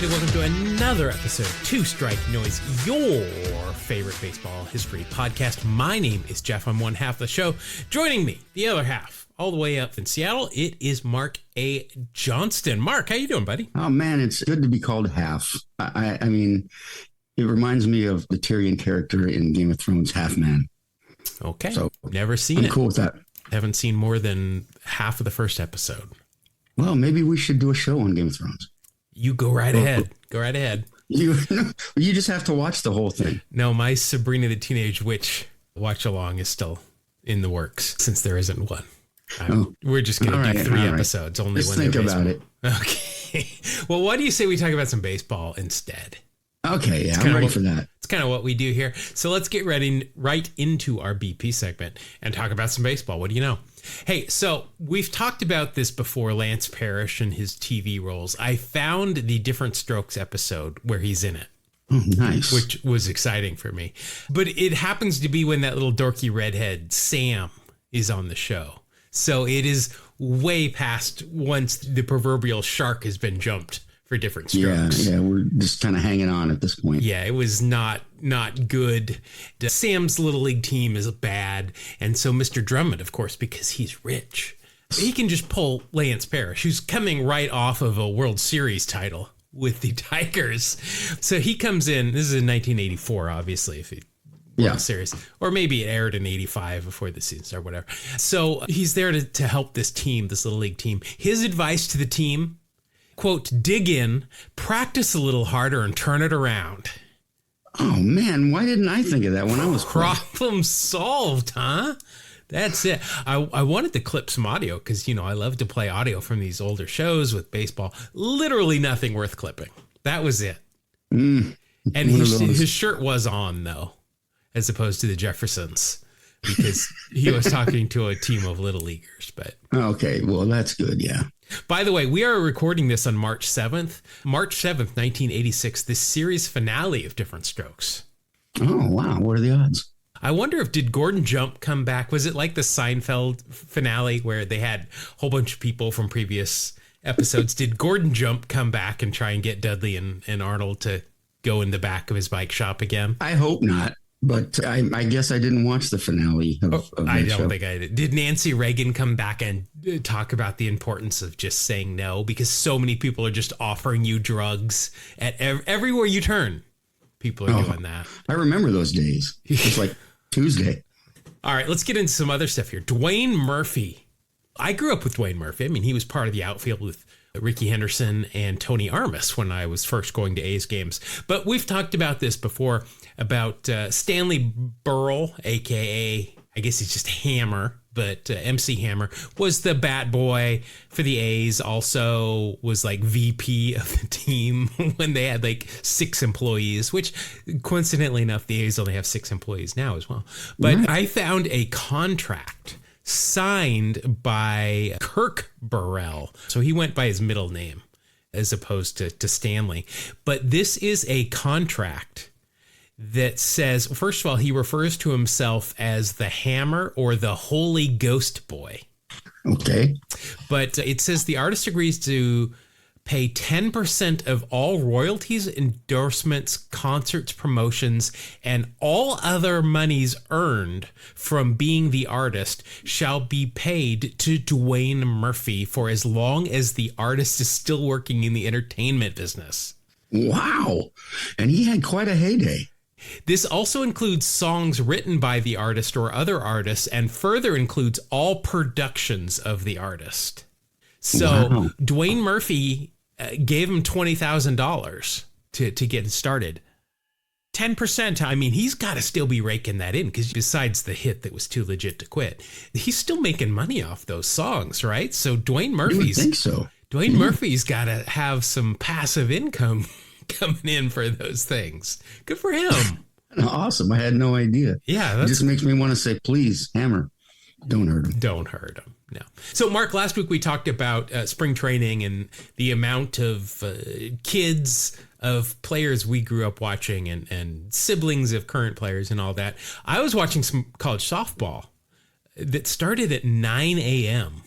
everybody. Welcome to another episode of Two Strike Noise, your favorite baseball history podcast. My name is Jeff. I'm one half of the show. Joining me, the other half, all the way up in Seattle, it is Mark A. Johnston. Mark, how you doing, buddy? Oh, man, it's good to be called half. I mean, it reminds me of the Tyrion character in Game of Thrones, Half Man. Okay, so never seen it. I'm cool with that. Haven't seen more than half of the first episode. Well, maybe we should do a show on Game of Thrones. You go right ahead. Go right ahead. You just have to watch the whole thing. No, my Sabrina the Teenage Witch watch along is still in the works since there isn't one. We're just going to do 3 episodes. Only just when think about it. Okay. Well, why do you say we talk about some baseball instead? Okay, yeah, I'm ready for that. It's kind of what we do here. So let's get right into our BP segment and talk about some baseball. What do you know? Hey, so we've talked about this before, Lance Parrish and his TV roles. I found the Different Strokes episode where he's in it. Oh, nice. Which was exciting for me. But it happens to be when that little dorky redhead, Sam, is on the show. So it is way past once the proverbial shark has been jumped for Different Strokes. Yeah, we're just kind of hanging on at this point. Yeah, it was not good. Sam's little league team is bad, and so Mr. Drummond, of course, because he's rich, he can just pull Lance Parrish, who's coming right off of a World Series title with the Tigers. So he comes in. This is in 1984, obviously, if it World Series, or maybe it aired in 85 before the season or whatever. So he's there to help this team, this little league team. His advice to the team: quote, dig in, practice a little harder, and turn it around. Oh, man, why didn't I think of that when I was Problem solved, huh? That's it. I wanted to clip some audio because, I love to play audio from these older shows with baseball. Literally nothing worth clipping. That was it. And his shirt was on, though, as opposed to the Jeffersons, because he was talking to a team of little leaguers. But okay, well, that's good, yeah. By the way, we are recording this on March 7th. March 7th, 1986, the series finale of Different Strokes. Oh, wow. What are the odds? I wonder did Gordon Jump come back? Was it like the Seinfeld finale where they had a whole bunch of people from previous episodes? Did Gordon Jump come back and try and get Dudley and Arnold to go in the back of his bike shop again? I hope not. But I guess I didn't watch the finale of I don't show. think I did. Did Nancy Reagan come back and talk about the importance of just saying no? Because so many people are just offering you drugs at everywhere you turn. People are doing that. I remember those days. It's like Tuesday. All right, let's get into some other stuff here. Dwayne Murphy. I grew up with Dwayne Murphy. I mean, he was part of the outfield with Ricky Henderson and Tony Armas when I was first going to A's games. But we've talked about this before, about Stanley Burrell, a.k.a. I guess he's just Hammer, but MC Hammer, was the bat boy for the A's, also was like VP of the team when they had like 6 employees, which coincidentally enough, the A's only have 6 employees now as well. But I found a contract signed by Kirk Burrell. So he went by his middle name as opposed to Stanley. But this is a contract that says, first of all, he refers to himself as the Hammer or the Holy Ghost Boy. Okay. But it says the artist agrees to pay 10% of all royalties, endorsements, concerts, promotions, and all other monies earned from being the artist shall be paid to Dwayne Murphy for as long as the artist is still working in the entertainment business. Wow. And he had quite a heyday. This also includes songs written by the artist or other artists, and further includes all productions of the artist. So Dwayne Murphy gave him $20,000 to get started. 10%, I mean, he's got to still be raking that in, because besides the hit that was too legit to quit, he's still making money off those songs, right? So Dwayne Murphy's got to have some passive income coming in for those things. Good for him. Awesome. I had no idea. Yeah. It just makes me want to say, please, Hammer, don't hurt him. Don't hurt him. No. So, Mark, last week we talked about spring training and the amount of kids, of players we grew up watching, and siblings of current players and all that. I was watching some college softball that started at 9 a.m.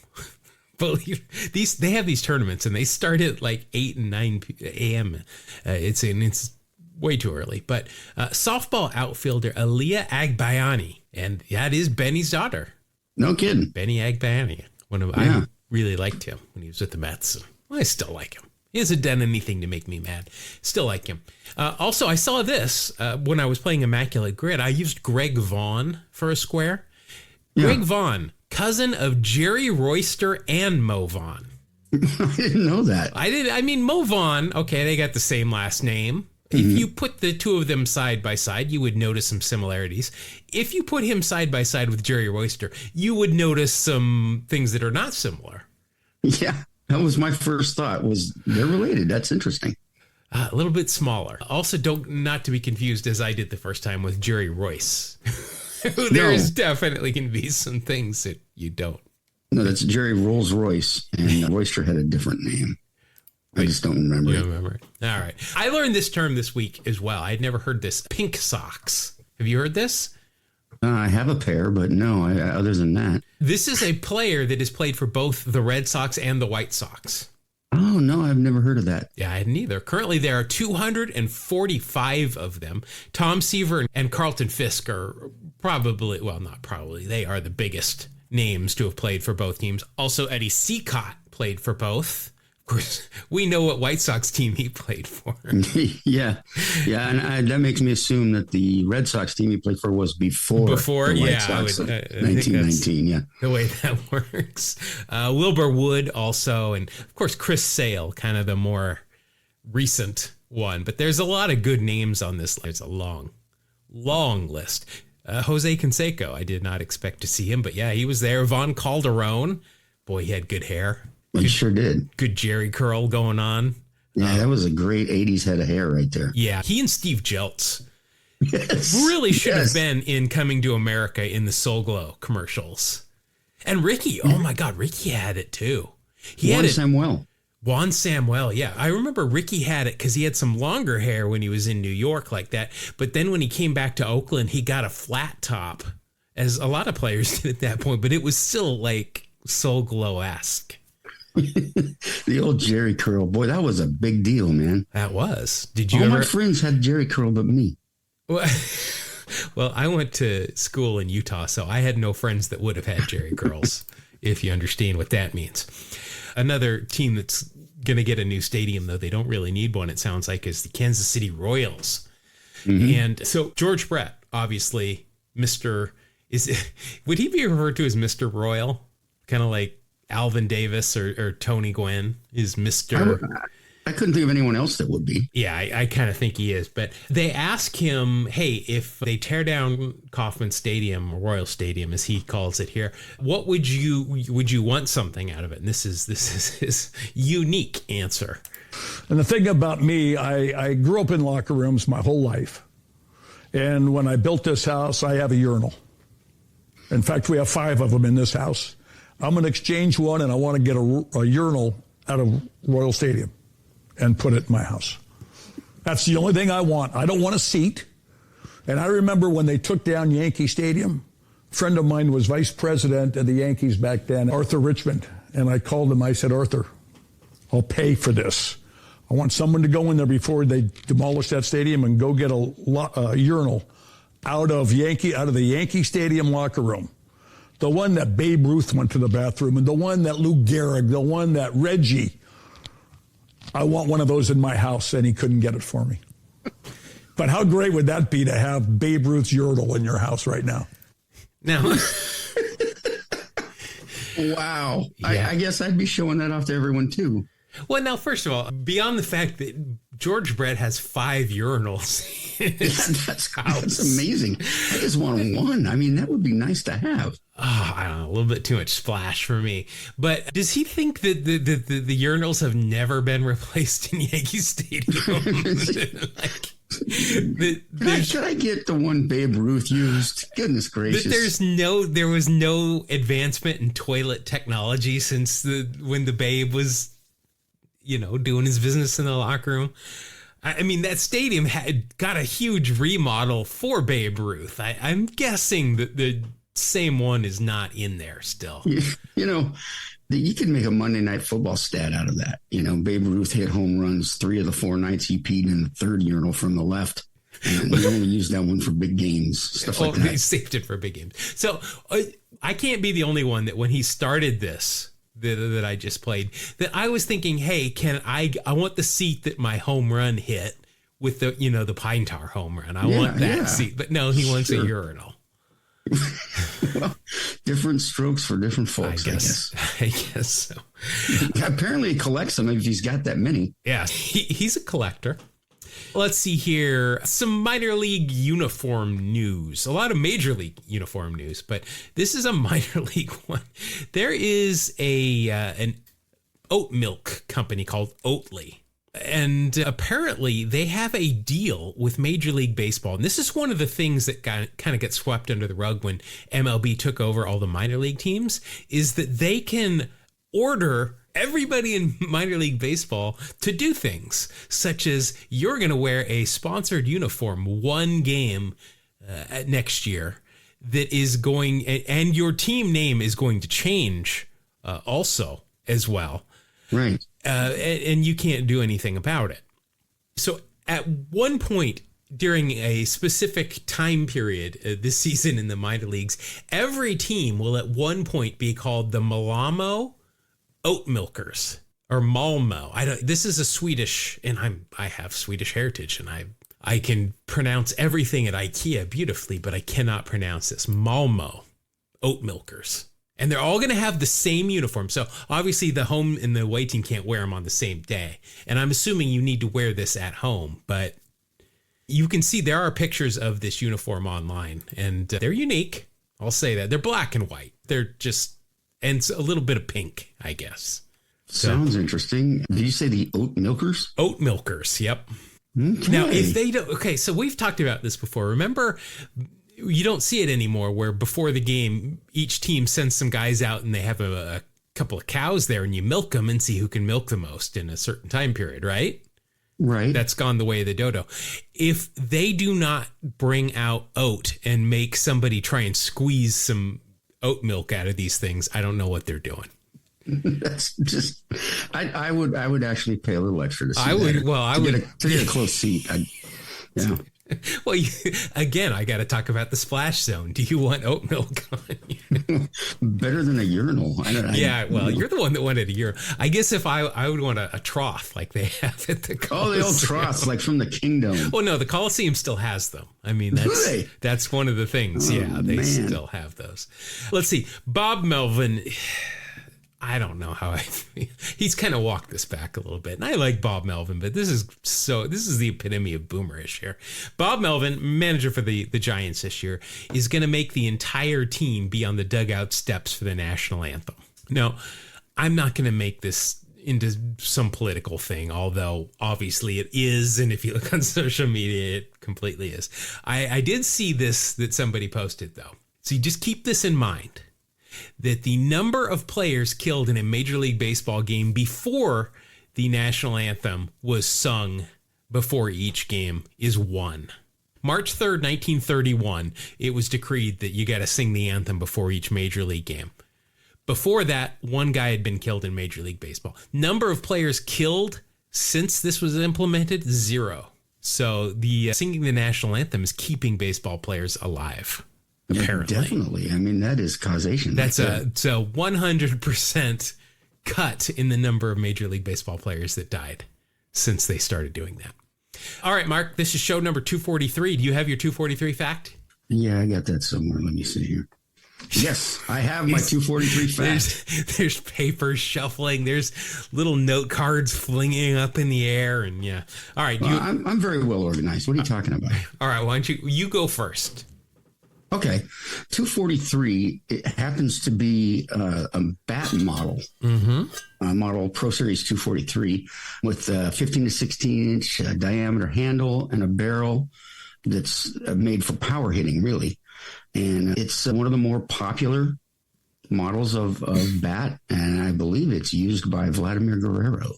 believe they have these tournaments and they start at like 8 and 9 a.m. It's way too early. But softball outfielder Aliyah Agbayani, and that is Benny's daughter. No kidding. Benny Agbayani. I really liked him when he was with the Mets. I still like him. He hasn't done anything to make me mad. Still like him. Also, I saw this when I was playing Immaculate Grid. I used Greg Vaughn for a square. Yeah. Greg Vaughn, cousin of Jerry Royster and Mo Vaughn. I didn't know that. I mean, Mo Vaughn, okay, they got the same last name. Mm-hmm. If you put the two of them side by side, you would notice some similarities. If you put him side by side with Jerry Royster, you would notice some things that are not similar. Yeah, that was my first thought, was they're related. That's interesting. A little bit smaller. Also, not to be confused, as I did the first time, with Jerry Royce. There's definitely going to be some things that you don't. No, that's Jerry Rolls Royce, and Royster had a different name. I just don't remember. You don't remember it? All right. I learned this term this week as well. I had never heard this. Pink socks. Have you heard this? I have a pair, but no, other than that. This is a player that has played for both the Red Sox and the White Sox. Oh, no, I've never heard of that. Yeah, I hadn't either. Currently, there are 245 of them. Tom Seaver and Carlton Fisk are probably, well, not probably, they are the biggest names to have played for both teams. Also, Eddie Seacott played for both. Of course, we know what White Sox team he played for. Yeah, and that makes me assume that the Red Sox team he played for was before the White Sox, 1919. Yeah, the way that works. Wilbur Wood also, and of course Chris Sale, kind of the more recent one. But there's a lot of good names on this. There's a long list. Jose Canseco, I did not expect to see him, but yeah, he was there. Von Calderon, boy, he had good hair. He sure did. Good Jerry curl going on. Yeah, that was a great 80s head of hair right there. Yeah, he and Steve Jeltz really should have been in Coming to America in the Soul Glow commercials. And Ricky, oh my God, Ricky had it too. Juan Samuel, yeah. I remember Ricky had it because he had some longer hair when he was in New York like that. But then when he came back to Oakland, he got a flat top, as a lot of players did at that point. But it was still like Soul Glow-esque. The old Jerry curl. Boy, that was a big deal, man. That was. Did you All my friends had Jerry curl but me. Well, I went to school in Utah, so I had no friends that would have had Jerry curls, if you understand what that means. Another team that's going to get a new stadium, though they don't really need one, it sounds like, is the Kansas City Royals. Mm-hmm. And so George Brett, obviously, would he be referred to as Mr. Royal? Kind of like Alvin Davis or Tony Gwynn is Mr. I couldn't think of anyone else that would be. Yeah, I kind of think he is. But they ask him, hey, if they tear down Kauffman Stadium, or Royal Stadium, as he calls it here, what would you want something out of it? And this is his unique answer. And the thing about me, I grew up in locker rooms my whole life. And when I built this house, I have a urinal. In fact, we have 5 of them in this house. I'm going to exchange one, and I want to get a urinal out of Royal Stadium and put it in my house. That's the only thing I want. I don't want a seat. And I remember when they took down Yankee Stadium, a friend of mine was vice president of the Yankees back then, Arthur Richmond. And I called him. I said, Arthur, I'll pay for this. I want someone to go in there before they demolish that stadium and go get a urinal out of the Yankee Stadium locker room. The one that Babe Ruth went to the bathroom, and the one that Lou Gehrig, the one that Reggie. I want one of those in my house, and he couldn't get it for me. But how great would that be to have Babe Ruth's urinal in your house right now? Now, wow. Yeah. I guess I'd be showing that off to everyone, too. Well, now, first of all, beyond the fact that George Brett has 5 urinals in his house. That's amazing. I just want one. I mean, that would be nice to have. Oh, I don't know, a little bit too much splash for me. But does he think that the urinals have never been replaced in Yankee Stadium? Should I get the one Babe Ruth used? Goodness gracious! There was no advancement in toilet technology since when the Babe was, doing his business in the locker room. I mean, that stadium had got a huge remodel for Babe Ruth. I'm guessing that the same one is not in there still. The You could make a Monday Night Football stat out of that. Babe Ruth hit home runs 3 of the 4 nights he peed in the third urinal from the left. And we only used that one for big games, stuff like that. He saved it for big games. So I can't be the only one that when he started this, that I just played, that I was thinking, hey, I want the seat that my home run hit with the, the Pine Tar home run. I want that seat. But no, he wants a urinal. Well, different strokes for different folks, I guess so. Apparently he collects them if he's got that many. Yeah, he's a collector. Let's see here. Some minor league uniform news. A lot of major league uniform news, but this is a minor league one. There is an oat milk company called Oatly. And apparently they have a deal with Major League Baseball. And this is one of the things that kind of gets swept under the rug when MLB took over all the minor league teams, is that they can order everybody in minor league baseball to do things such as you're going to wear a sponsored uniform one game next year that is going, and your team name is going to change also as well. Right. And you can't do anything about it. So at one point during a specific time period this season in the minor leagues, every team will at one point be called the Malamo Oat Milkers or Malmo. This is a Swedish, and I have Swedish heritage, and I can pronounce everything at IKEA beautifully, but I cannot pronounce this. Malmo Oat Milkers. And they're all going to have the same uniform. So obviously the home and the away team can't wear them on the same day. And I'm assuming you need to wear this at home. But you can see there are pictures of this uniform online. And they're unique. I'll say that. They're black and white. They're just, and a little bit of pink, I guess. Sounds interesting. Did you say the Oat Milkers? Oat Milkers, yep. Okay. Now, if they don't, okay, so we've talked about this before. Remember, you don't see it anymore where before the game, each team sends some guys out and they have a couple of cows there and you milk them and see who can milk the most in a certain time period, right? Right. That's gone the way of the dodo. If they do not bring out oat and make somebody try and squeeze some oat milk out of these things, I don't know what they're doing. That's just, I would actually pay a little extra to see to get a close seat. Yeah. Well, again, I got to talk about the splash zone. Do you want oat milk on you? Better than a urinal. You're the one that wanted a urinal. I guess if I would want a trough like they have at the Coliseum. Oh, the old troughs, like from the Kingdom. Well, no, the Coliseum still has them. I mean, that's one of the things. They still have those. Let's see. Bob Melvin. I don't know how he's kind of walked this back a little bit. And I like Bob Melvin, but this is the epitome of boomerish here. Bob Melvin, manager for the Giants this year, is going to make the entire team be on the dugout steps for the national anthem. Now, I'm not going to make this into some political thing, although obviously it is. And if you look on social media, it completely is. I did see this that somebody posted, though. So you just keep this in mind, that the number of players killed in a Major League Baseball game before the national anthem was sung before each game is 1. March 3rd, 1931, it was decreed that you got to sing the anthem before each Major League game. Before that, one guy had been killed in Major League Baseball. Number of players killed since this was implemented, 0. So the singing the national anthem is keeping baseball players alive. Apparently. Definitely. I mean, that is causation. That's a 100% cut in the number of Major League Baseball players that died since they started doing that. All right, Mark, this is show number 243. Do you have your 243 fact? Yeah, I got that somewhere. Let me see here. Yes, I have my 243 fact. There's papers shuffling. There's little note cards flinging up in the air. And yeah. All right. Well, I'm very well organized. What are you talking about? All right. Why don't you go first? Okay, 243, it happens to be a bat model, model Pro Series 243 with a 15 to 16 inch diameter handle and a barrel that's made for power hitting, really. And it's one of the more popular models of bat, and I believe it's used by Vladimir Guerrero.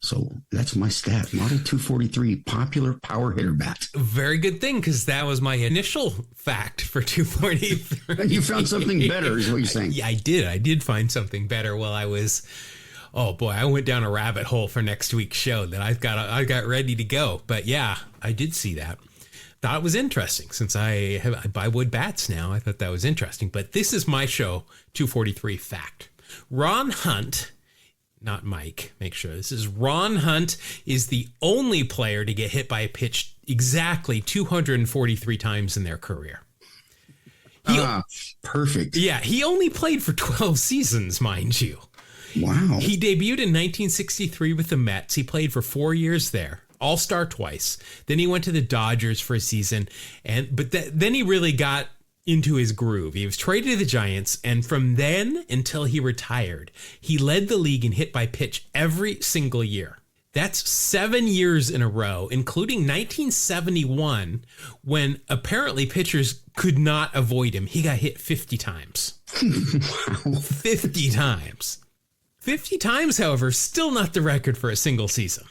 So that's my stat. Model 243, popular power hitter bat. Very good thing, because that was my initial fact for 243. You found something better, is what you're saying. Yeah, I did. I did find something better while I was. Oh boy, I went down a rabbit hole for next week's show that I got ready to go. But yeah, I did see that. Thought it was interesting since I buy wood bats now. I thought that was interesting. But this is my show 243 fact. Ron Hunt. Not Mike, make sure. This is Ron Hunt is the only player to get hit by a pitch exactly 243 times in their career. Perfect. Yeah, he only played for 12 seasons, mind you. Wow. He debuted in 1963 with the Mets. He played for 4 years there, All-Star twice. Then he went to the Dodgers for a season, but then he really got into his groove. He was traded to the Giants, and from then until he retired, he led the league in hit by pitch every single year. That's 7 years in a row, including 1971, when apparently pitchers could not avoid him. He got hit 50 times. Wow. 50 times. 50 times, however, still not the record for a single season.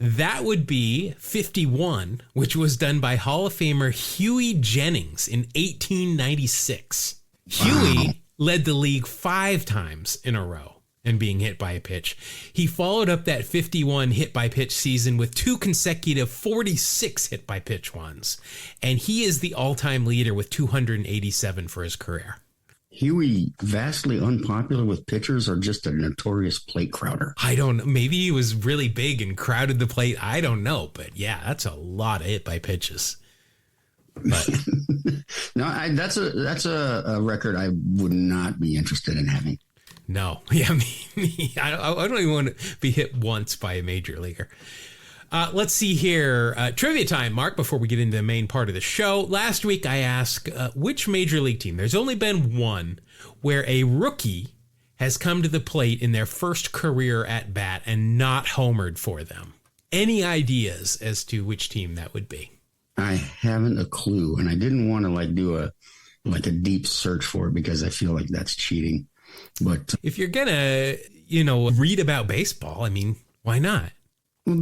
That would be 51, which was done by Hall of Famer Huey Jennings in 1896. Wow. Huey led the league 5 times in a row in being hit by a pitch. He followed up that 51 hit by pitch season with 2 consecutive 46 hit by pitch ones. And he is the all-time leader with 287 for his career. Huey, vastly unpopular with pitchers, or just a notorious plate crowder? I don't know. Maybe he was really big and crowded the plate. I don't know. But yeah, that's a lot of hit by pitches. But No, that's a record I would not be interested in having. No. Yeah, me. I don't even want to be hit once by a major leaguer. Let's see here. Trivia time, Mark, before we get into the main part of the show. Last week, I asked which major league team. There's only been one where a rookie has come to the plate in their first career at bat and not homered for them. Any ideas as to which team that would be? I haven't a clue, and I didn't want to do a deep search for it because I feel like that's cheating. But if you're gonna, read about baseball, I mean, why not?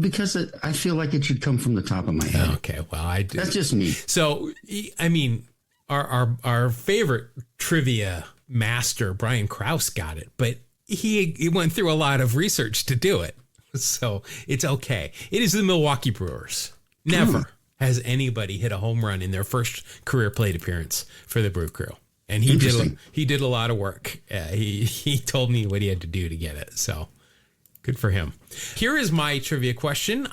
Because I feel like it should come from the top of my head. Okay, well, I do. That's just me. So, I mean, our favorite trivia master, Brian Krause, got it, but he went through a lot of research to do it. So it's okay. It is the Milwaukee Brewers. Never has anybody hit a home run in their first career plate appearance for the Brew Crew. And he did a lot of work. He told me what he had to do to get it. So good for him. Here is my trivia question.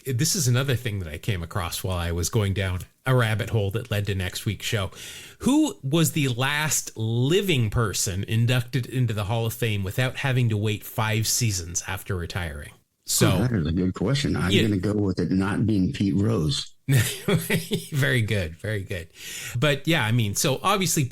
This is another thing that I came across while I was going down a rabbit hole that led to next week's show. Who was the last living person inducted into the Hall of Fame without having to wait 5 seasons after retiring? So that is a good question. I'm going to go with it not being Pete Rose. Very good. Very good. But yeah, I mean, so obviously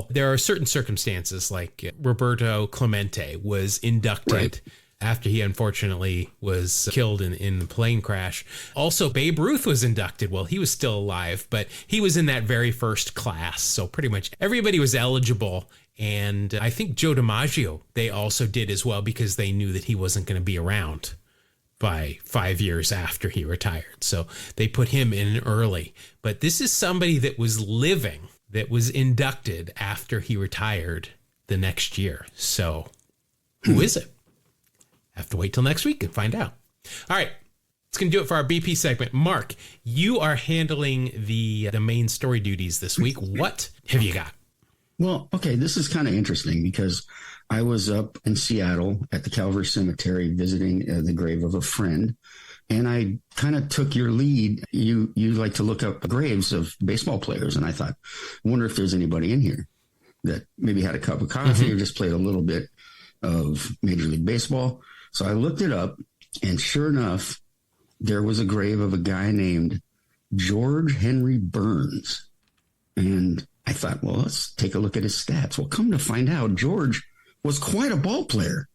there are certain circumstances like Roberto Clemente was inducted after he unfortunately was killed in the plane crash. Also, Babe Ruth was inducted while he was still alive, but he was in that very first class. So pretty much everybody was eligible. And I think Joe DiMaggio, they also did as well because they knew that he wasn't going to be around by 5 years after he retired. So they put him in early. But this is somebody that was living, that was inducted after he retired the next year. So who is it? Have to wait till next week and find out. All right. It's going to do it for our BP segment. Mark, you are handling the main story duties this week. What have you got? Well, okay, this is kind of interesting because I was up in Seattle at the Calvary Cemetery visiting the grave of a friend, and I kind of took your lead. You like to look up graves of baseball players, and I thought, I wonder if there's anybody in here that maybe had a cup of coffee or just played a little bit of Major League Baseball. So I looked it up, and sure enough, there was a grave of a guy named George Henry Burns. And I thought, well, let's take a look at his stats. Well, come to find out, George was quite a ball player,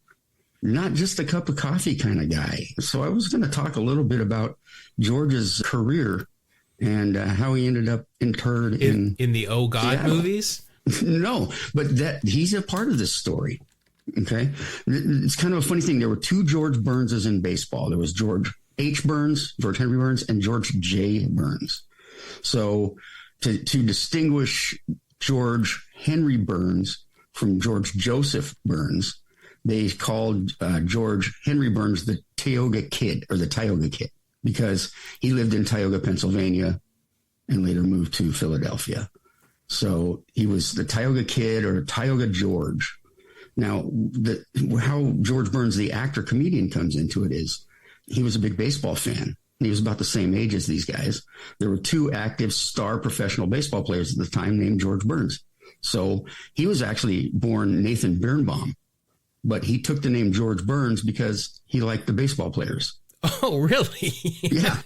not just a cup of coffee kind of guy. So I was going to talk a little bit about George's career and how he ended up interred in the Oh God Seattle. movies. No, but that he's a part of this story. Okay. It's kind of a funny thing. There were two George Burnses in baseball. There was George H. Burns, George Henry Burns, and George J. Burns. So to distinguish George Henry Burns from George Joseph Burns, they called George Henry Burns the Tioga Kid, or the Tioga Kid, because he lived in Tioga, Pennsylvania, and later moved to Philadelphia. So he was the Tioga Kid, or Tioga George. Now, how George Burns, the actor comedian, comes into it is he was a big baseball fan. He was about the same age as these guys. There were two active star professional baseball players at the time named George Burns. So he was actually born Nathan Birnbaum, but he took the name George Burns because he liked the baseball players. Oh, really? Yeah.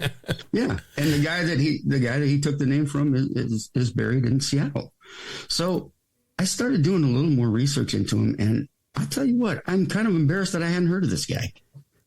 And the guy that he took the name from is buried in Seattle. So I started doing a little more research into him, and I'll tell you what, I'm kind of embarrassed that I hadn't heard of this guy,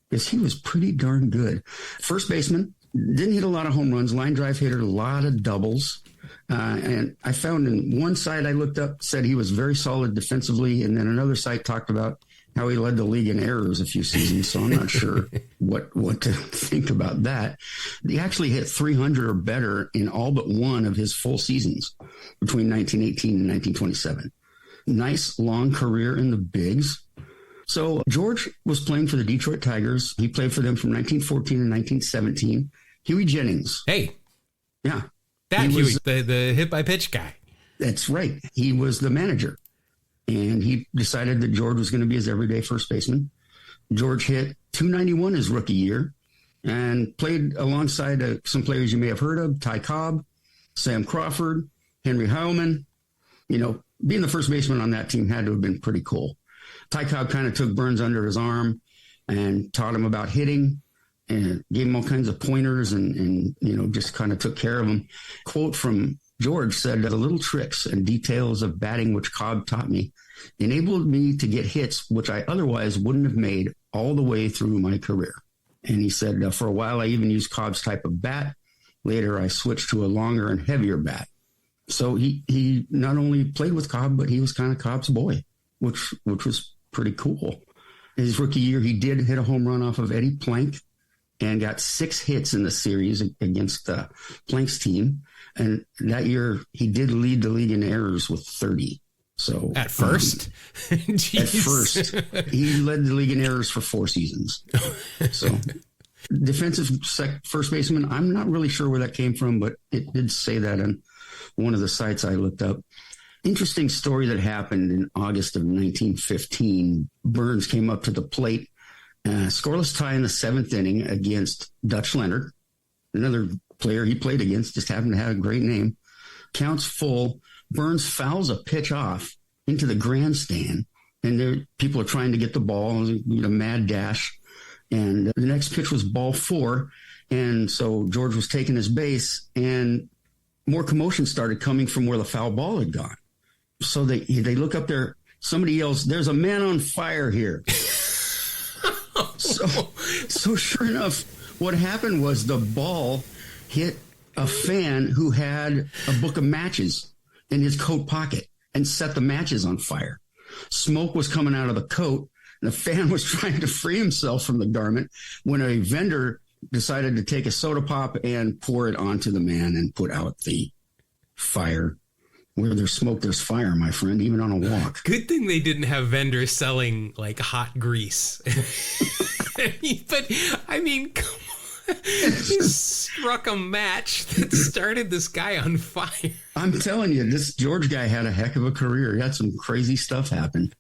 because he was pretty darn good. First baseman, didn't hit a lot of home runs, line drive hitter, a lot of doubles. And I found in one site I looked up said he was very solid defensively, and then another site talked about how he led the league in errors a few seasons. So I'm not sure what to think about that. He actually hit 300 or better in all but one of his full seasons between 1918 and 1927. Nice long career in the bigs. So George was playing for the Detroit Tigers. He played for them from 1914 to 1917. Huey Jennings. Hey. Yeah. That Huey, the hit by pitch guy. That's right. He was the manager. And he decided that George was going to be his everyday first baseman. George hit .291 his rookie year and played alongside some players you may have heard of: Ty Cobb, Sam Crawford, Henry Heilman. You know, being the first baseman on that team had to have been pretty cool. Ty Cobb kind of took Burns under his arm and taught him about hitting and gave him all kinds of pointers and you know, just kind of took care of him. Quote from George said, "The little tricks and details of batting which Cobb taught me enabled me to get hits which I otherwise wouldn't have made all the way through my career." And he said, "For a while, I even used Cobb's type of bat. Later, I switched to a longer and heavier bat." So he not only played with Cobb, but he was kind of Cobb's boy, which was pretty cool. His rookie year, he did hit a home run off of Eddie Plank and got 6 hits in the series against Plank's team. And that year, he did lead the league in errors with 30. So at first, at first, he led the league in errors for 4 seasons. So defensive first baseman, I'm not really sure where that came from, but it did say that on one of the sites I looked up. Interesting story that happened in August of 1915. Burns came up to the plate, scoreless tie in the 7th inning against Dutch Leonard, another player he played against, just happened to have a great name. Counts full. Burns fouls a pitch off into the grandstand, and people are trying to get the ball, a mad dash. And the next pitch was ball 4. And so George was taking his base, and more commotion started coming from where the foul ball had gone. So they look up there. Somebody yells, "There's a man on fire here." So sure enough, what happened was the ball hit a fan who had a book of matches in his coat pocket and set the matches on fire. Smoke was coming out of the coat, and the fan was trying to free himself from the garment when a vendor decided to take a soda pop and pour it onto the man and put out the fire. Where there's smoke, there's fire, my friend, even on a walk. Good thing they didn't have vendors selling like hot grease. But I mean, come on. He struck a match that started this guy on fire. I'm telling you, this George guy had a heck of a career. He had some crazy stuff happen.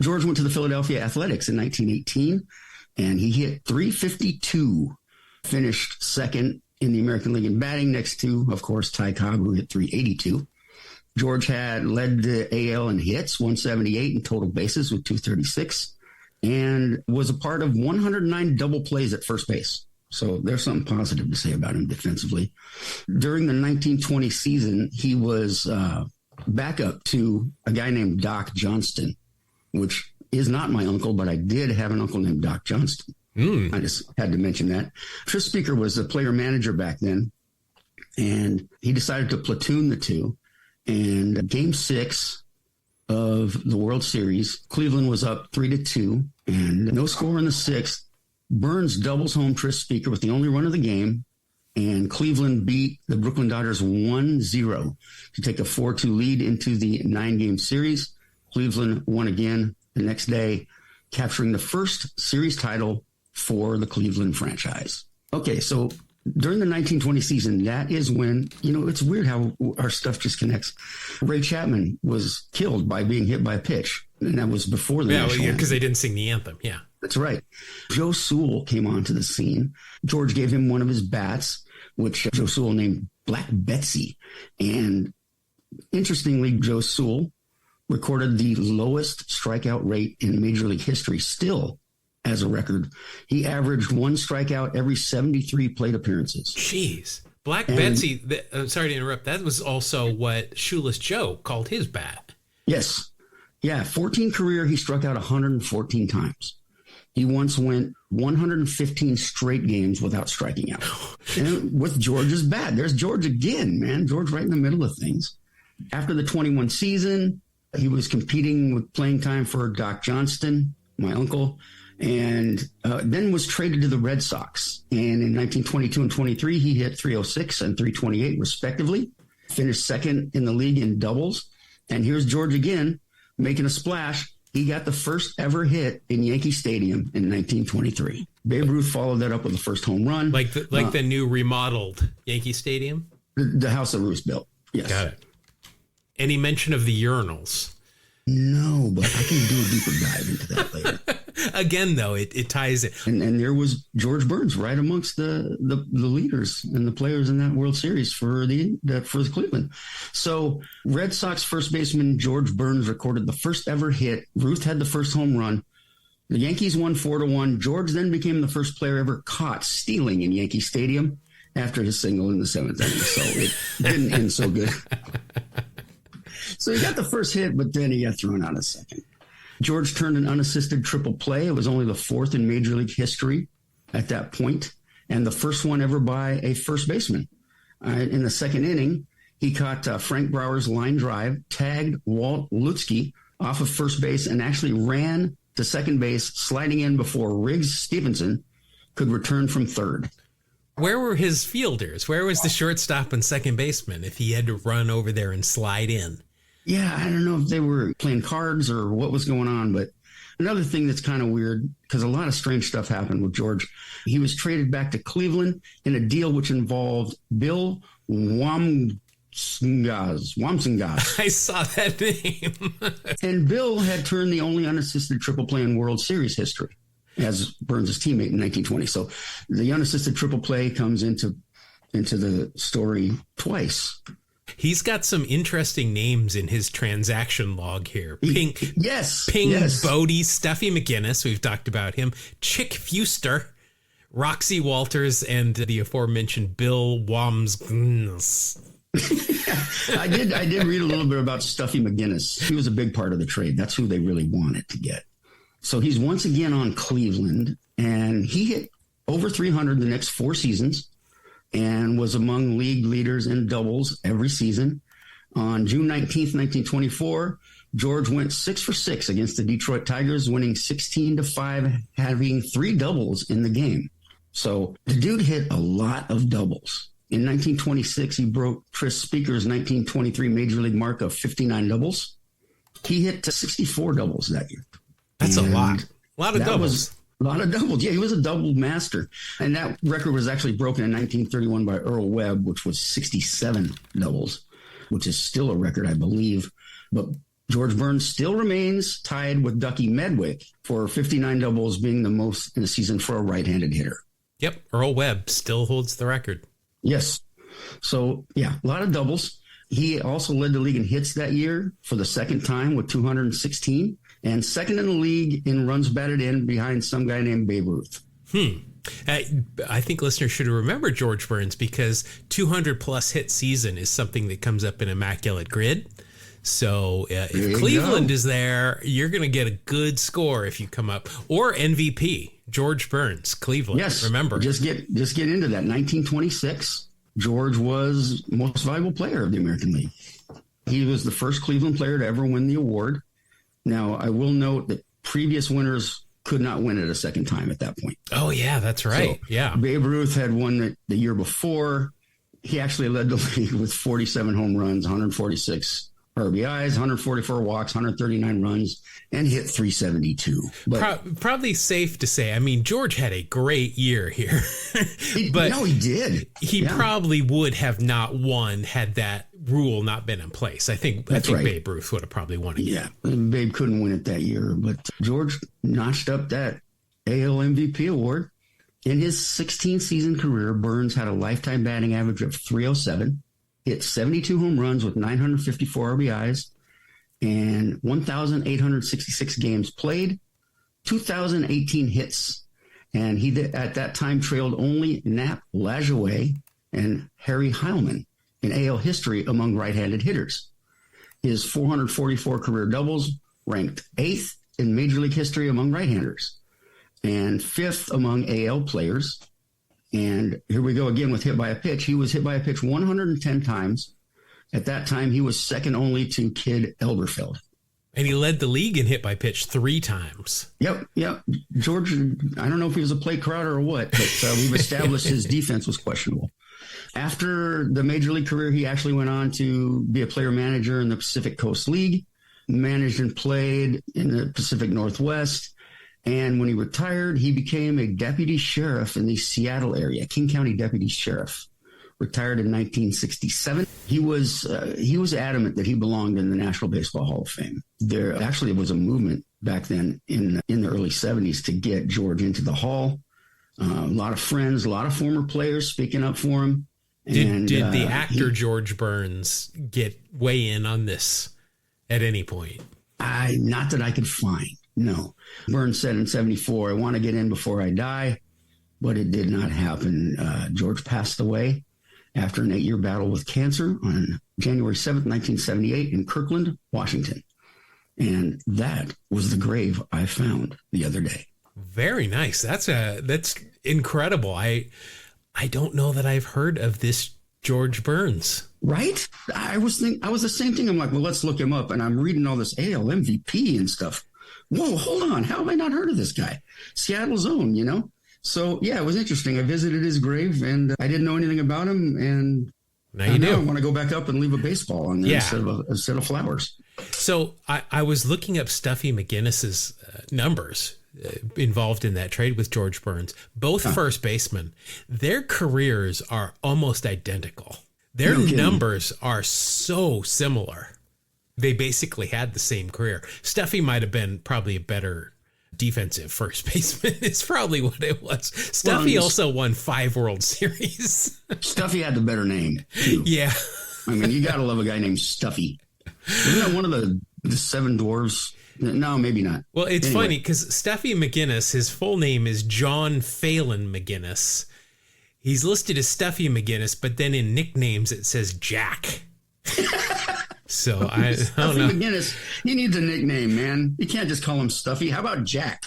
George went to the Philadelphia Athletics in 1918, and he hit .352, finished second in the American League in batting next to, of course, Ty Cobb, who hit .382. George had led the AL in hits, 178 in total bases with 236, and was a part of 109 double plays at first base. So there's something positive to say about him defensively. During the 1920 season, he was backup to a guy named Doc Johnston, which is not my uncle, but I did have an uncle named Doc Johnston. I just had to mention that. Tris Speaker was the player manager back then, and he decided to platoon the two. And game 6, of the World Series. Cleveland was up 3-2, and no score in the sixth. Burns doubles home Tris Speaker with the only run of the game, and Cleveland beat the Brooklyn Dodgers 1-0 to take a 4-2 lead into the 9-game series. Cleveland won again the next day, capturing the first series title for the Cleveland franchise. Okay, so during the 1920 season, that is when, it's weird how our stuff just connects. Ray Chapman was killed by being hit by a pitch, and that was before the national anthem. Because they didn't sing the anthem, yeah. That's right. Joe Sewell came onto the scene. George gave him one of his bats, which Joe Sewell named Black Betsy. And interestingly, Joe Sewell recorded the lowest strikeout rate in Major League history, still as a record. He averaged one strikeout every 73 plate appearances. Jeez. Black Betsy, sorry to interrupt, that was also what Shoeless Joe called his bat. Yes. Yeah, 14 career, he struck out 114 times. He once went 115 straight games without striking out. And with George's bat, there's George again, man. George right in the middle of things. After the 21 season, he was competing with playing time for Doc Johnston, my uncle, and then was traded to the Red Sox. And in 1922 and 23, he hit 306 and 328 respectively, finished second in the league in doubles. And here's George again, making a splash. He got the first ever hit in Yankee Stadium in 1923. Babe Ruth followed that up with the first home run. Like the new remodeled Yankee Stadium? The house that Ruth built, yes. Got it. Any mention of the urinals? No, but I can do a deeper dive into that later. Again, though, it ties it. And there was George Burns right amongst the leaders and the players in that World Series for the Cleveland. So Red Sox first baseman George Burns recorded the first ever hit. Ruth had the first home run. The Yankees won 4-1. George then became the first player ever caught stealing in Yankee Stadium after his single in the seventh inning. So it didn't end so good. So he got the first hit, but then he got thrown out a second. George turned an unassisted triple play. It was only the fourth in Major League history at that point, and the first one ever by a first baseman. In the second inning, he caught Frank Brower's line drive, tagged Walt Lutski off of first base, and actually ran to second base, sliding in before Riggs Stevenson could return from third. Where were his fielders? Where was the shortstop and second baseman if he had to run over there and slide in? Yeah, I don't know if they were playing cards or what was going on, but another thing that's kind of weird, because a lot of strange stuff happened with George. He was traded back to Cleveland in a deal which involved Bill Wamsingas. I saw that name. And Bill had turned the only unassisted triple play in World Series history as Burns' teammate in 1920. So the unassisted triple play comes into the story twice. He's got some interesting names in his transaction log here. Ping Bodie, Stuffy McGinnis, we've talked about him, Chick Fuster, Roxy Walters, and the aforementioned Bill Wamsgns. I did read a little bit about Stuffy McGinnis. He was a big part of the trade. That's who they really wanted to get. So he's once again on Cleveland, and he hit over 300 the next 4 seasons. And was among league leaders in doubles every season. On June 19th, 1924, George went 6 for 6 against the Detroit Tigers, winning 16-5, having 3 doubles in the game. So the dude hit a lot of doubles. In 1926, he broke Tris Speaker's 1923 Major League mark of 59 doubles. He hit 64 doubles that year. That's a lot. A lot of doubles. A lot of doubles. Yeah, he was a double master. And that record was actually broken in 1931 by Earl Webb, which was 67 doubles, which is still a record, I believe. But George Burns still remains tied with Ducky Medwick for 59 doubles, being the most in a season for a right-handed hitter. Yep, Earl Webb still holds the record. Yes. So, yeah, a lot of doubles. He also led the league in hits that year for the second time with 216. And second in the league in runs batted in behind some guy named Babe Ruth. I think listeners should remember George Burns because 200-plus hit season is something that comes up in Immaculate Grid. So if Cleveland is there, you're going to get a good score if you come up. Or MVP, George Burns, Cleveland. Yes, remember. Just get into that. 1926, George was most valuable player of the American League. He was the first Cleveland player to ever win the award. Now, I will note that previous winners could not win it a second time at that point. Oh, yeah, that's right. So, yeah. Babe Ruth had won it the year before. He actually led the league with 47 home runs, 146 RBIs, 144 walks, 139 runs, and hit 372. But probably safe to say, I mean, George had a great year here. But no, he did. He probably would have not won had that rule not been in place. I think Babe Ruth would have probably won it. Yeah, Babe couldn't win it that year, but George notched up that AL MVP award. In his 16-season career, Burns had a lifetime batting average of .307, hit 72 home runs with 954 RBIs, and 1,866 games played, 2,018 hits. And he at that time trailed only Nap Lajoie and Harry Heilman in AL history among right-handed hitters. His 444 career doubles ranked 8th in Major League history among right-handers and 5th among AL players. And here we go again with hit by a pitch. He was hit by a pitch 110 times. At that time, he was second only to Kid Elberfeld. And he led the league in hit by pitch 3 times. Yep. George, I don't know if he was a plate crowder or what, but we've established his defense was questionable. After the Major League career, he actually went on to be a player manager in the Pacific Coast League, managed and played in the Pacific Northwest. And when he retired, he became a deputy sheriff in the Seattle area, King County deputy sheriff. Retired in 1967. He was adamant that he belonged in the National Baseball Hall of Fame. There actually was a movement back then in the early 70s to get George into the Hall. A lot of friends, a lot of former players speaking up for him. Did the actor George Burns weigh in on this at any point? Not that I could find. No. Burns said in 74, I want to get in before I die, but it did not happen. George passed away after an 8-year battle with cancer on January 7th, 1978 in Kirkland, Washington. And that was the grave I found the other day. Very nice. That's incredible. I don't know that I've heard of this George Burns. Right? I was the same thing. I'm like, well, let's look him up. And I'm reading all this AL MVP and stuff. Whoa, hold on. How have I not heard of this guy? Seattle's own, you know? So, yeah, it was interesting. I visited his grave, and I didn't know anything about him. And now you do. I want to go back up and leave a baseball on there instead of flowers. So I was looking up Stuffy McGinnis's numbers involved in that trade with George Burns. Both first basemen, their careers are almost identical. Their numbers are so similar. They basically had the same career. Stuffy might have been probably a better defensive first baseman. It's probably what it was. Stuffy also won 5 World Series. Stuffy had the better name, too. Yeah. I mean, you got to love a guy named Stuffy. Isn't that one of the 7 dwarves? No, maybe not. Well, it's funny because Stuffy McGinnis, his full name is John Phelan McGinnis. He's listed as Stuffy McGinnis, but then in nicknames it says Jack. So I don't know. McGinnis, he needs a nickname, man. You can't just call him Stuffy. How about Jack?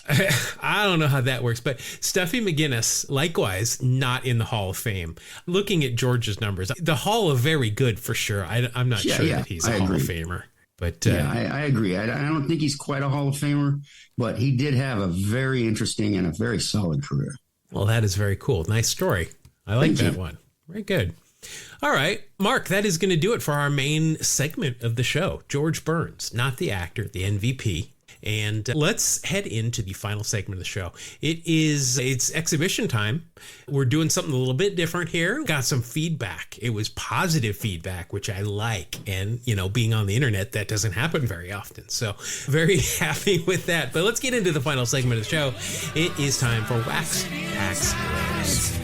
I don't know how that works, but Stuffy McGinnis, likewise, not in the Hall of Fame. Looking at George's numbers, the Hall of Very Good for sure. I'm not sure that he's a Hall of Famer. But I agree. I don't think he's quite a Hall of Famer, but he did have a very interesting and a very solid career. Well, that is very cool. Nice story. I like that one. Very good. All right, Mark, that is going to do it for our main segment of the show. George Burns, not the actor, the MVP. And let's head into the final segment of the show. It's exhibition time. We're doing something a little bit different here. Got some feedback. It was positive feedback, which I like. And, being on the internet, that doesn't happen very often. So very happy with that. But let's get into the final segment of the show. It is time for Wax Packs Heroes.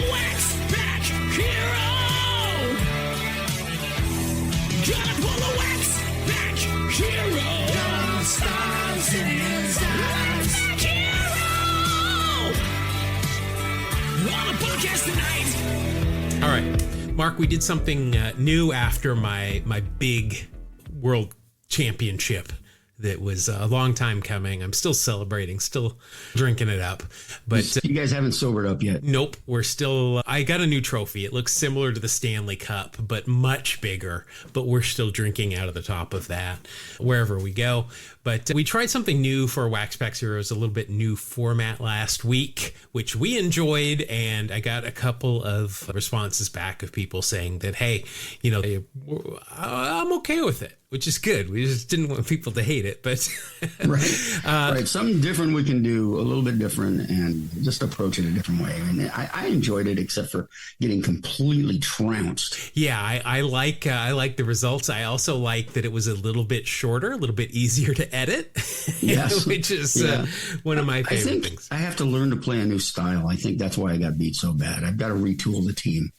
Wax Pack Hero! Gonna pull a Wax Pack Hero! Stars in his eyes. Hero! On a podcast tonight. All right, Mark, we did something new after my big world championship that was a long time coming. I'm still celebrating, still drinking it up. But you guys haven't sobered up yet. Nope. We're still, I got a new trophy. It looks similar to the Stanley Cup, but much bigger. But we're still drinking out of the top of that wherever we go. But we tried something new for Wax Packs Heroes, a little bit new format last week, which we enjoyed. And I got a couple of responses back of people saying that, hey, you know, I'm okay with it, which is good. We just didn't want people to hate it. But right. Something different we can do, a little bit different, and just approach it a different way. I mean, I enjoyed it, except for getting completely trounced. Yeah, I like the results. I also like that it was a little bit shorter, a little bit easier to edit, yes. which is one of my favorite things. I have to learn to play a new style. I think that's why I got beat so bad. I've got to retool the team.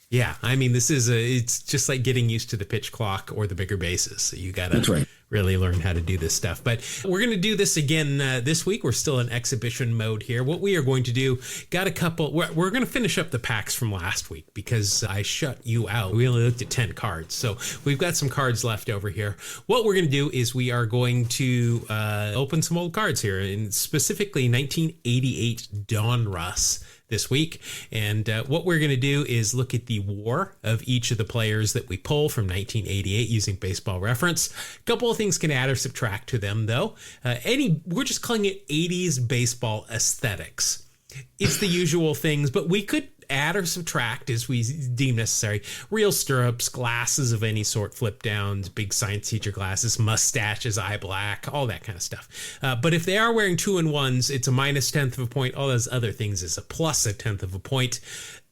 Yeah, I mean, it's just like getting used to the pitch clock or the bigger bases. So you got to really learn how to do this stuff. But we're going to do this again this week. We're still in exhibition mode here. What we are going to do, got a couple, we're going to finish up the packs from last week because I shut you out. We only looked at 10 cards. So we've got some cards left over here. What we're going to do is we are going to open some old cards here, and specifically 1988 Donruss this week. And what we're going to do is look at the WAR of each of the players that we pull from 1988 using Baseball Reference. A couple of things can add or subtract to them, though. We're just calling it 80s baseball aesthetics. It's the usual things, but we could add or subtract as we deem necessary. Real stirrups, glasses of any sort, flip downs, big science teacher glasses, mustaches, eye black, all that kind of stuff. But if they are wearing 2-in-1s, it's a minus 1/10 of a point. All those other things is a plus 1/10 of a point.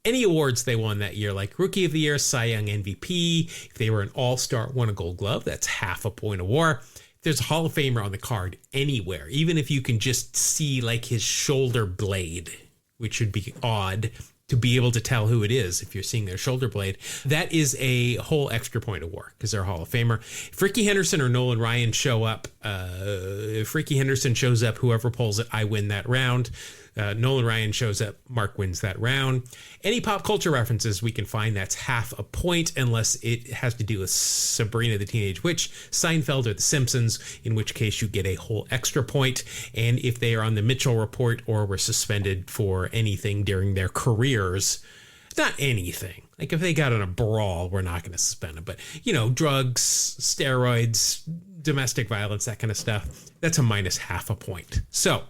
Any awards they won that year, like Rookie of the Year, Cy Young, MVP, if they were an All-Star, won a Gold Glove, that's half a point of WAR. There's a Hall of Famer on the card anywhere, even if you can just see like his shoulder blade, which would be odd to be able to tell who it is if you're seeing their shoulder blade. That is a whole extra point of WAR because they're a Hall of Famer. If Ricky Henderson or Nolan Ryan show up, if Ricky Henderson shows up, whoever pulls it, I win that round. Nolan Ryan shows up, Mark wins that round. Any pop culture references we can find, that's half a point, unless it has to do with Sabrina the Teenage Witch, Seinfeld, or The Simpsons, in which case you get a whole extra point. And if they are on the Mitchell Report or were suspended for anything during their careers, not anything. Like if they got in a brawl, we're not going to suspend them. But, you know, drugs, steroids, domestic violence, that kind of stuff, that's a minus half a point. So,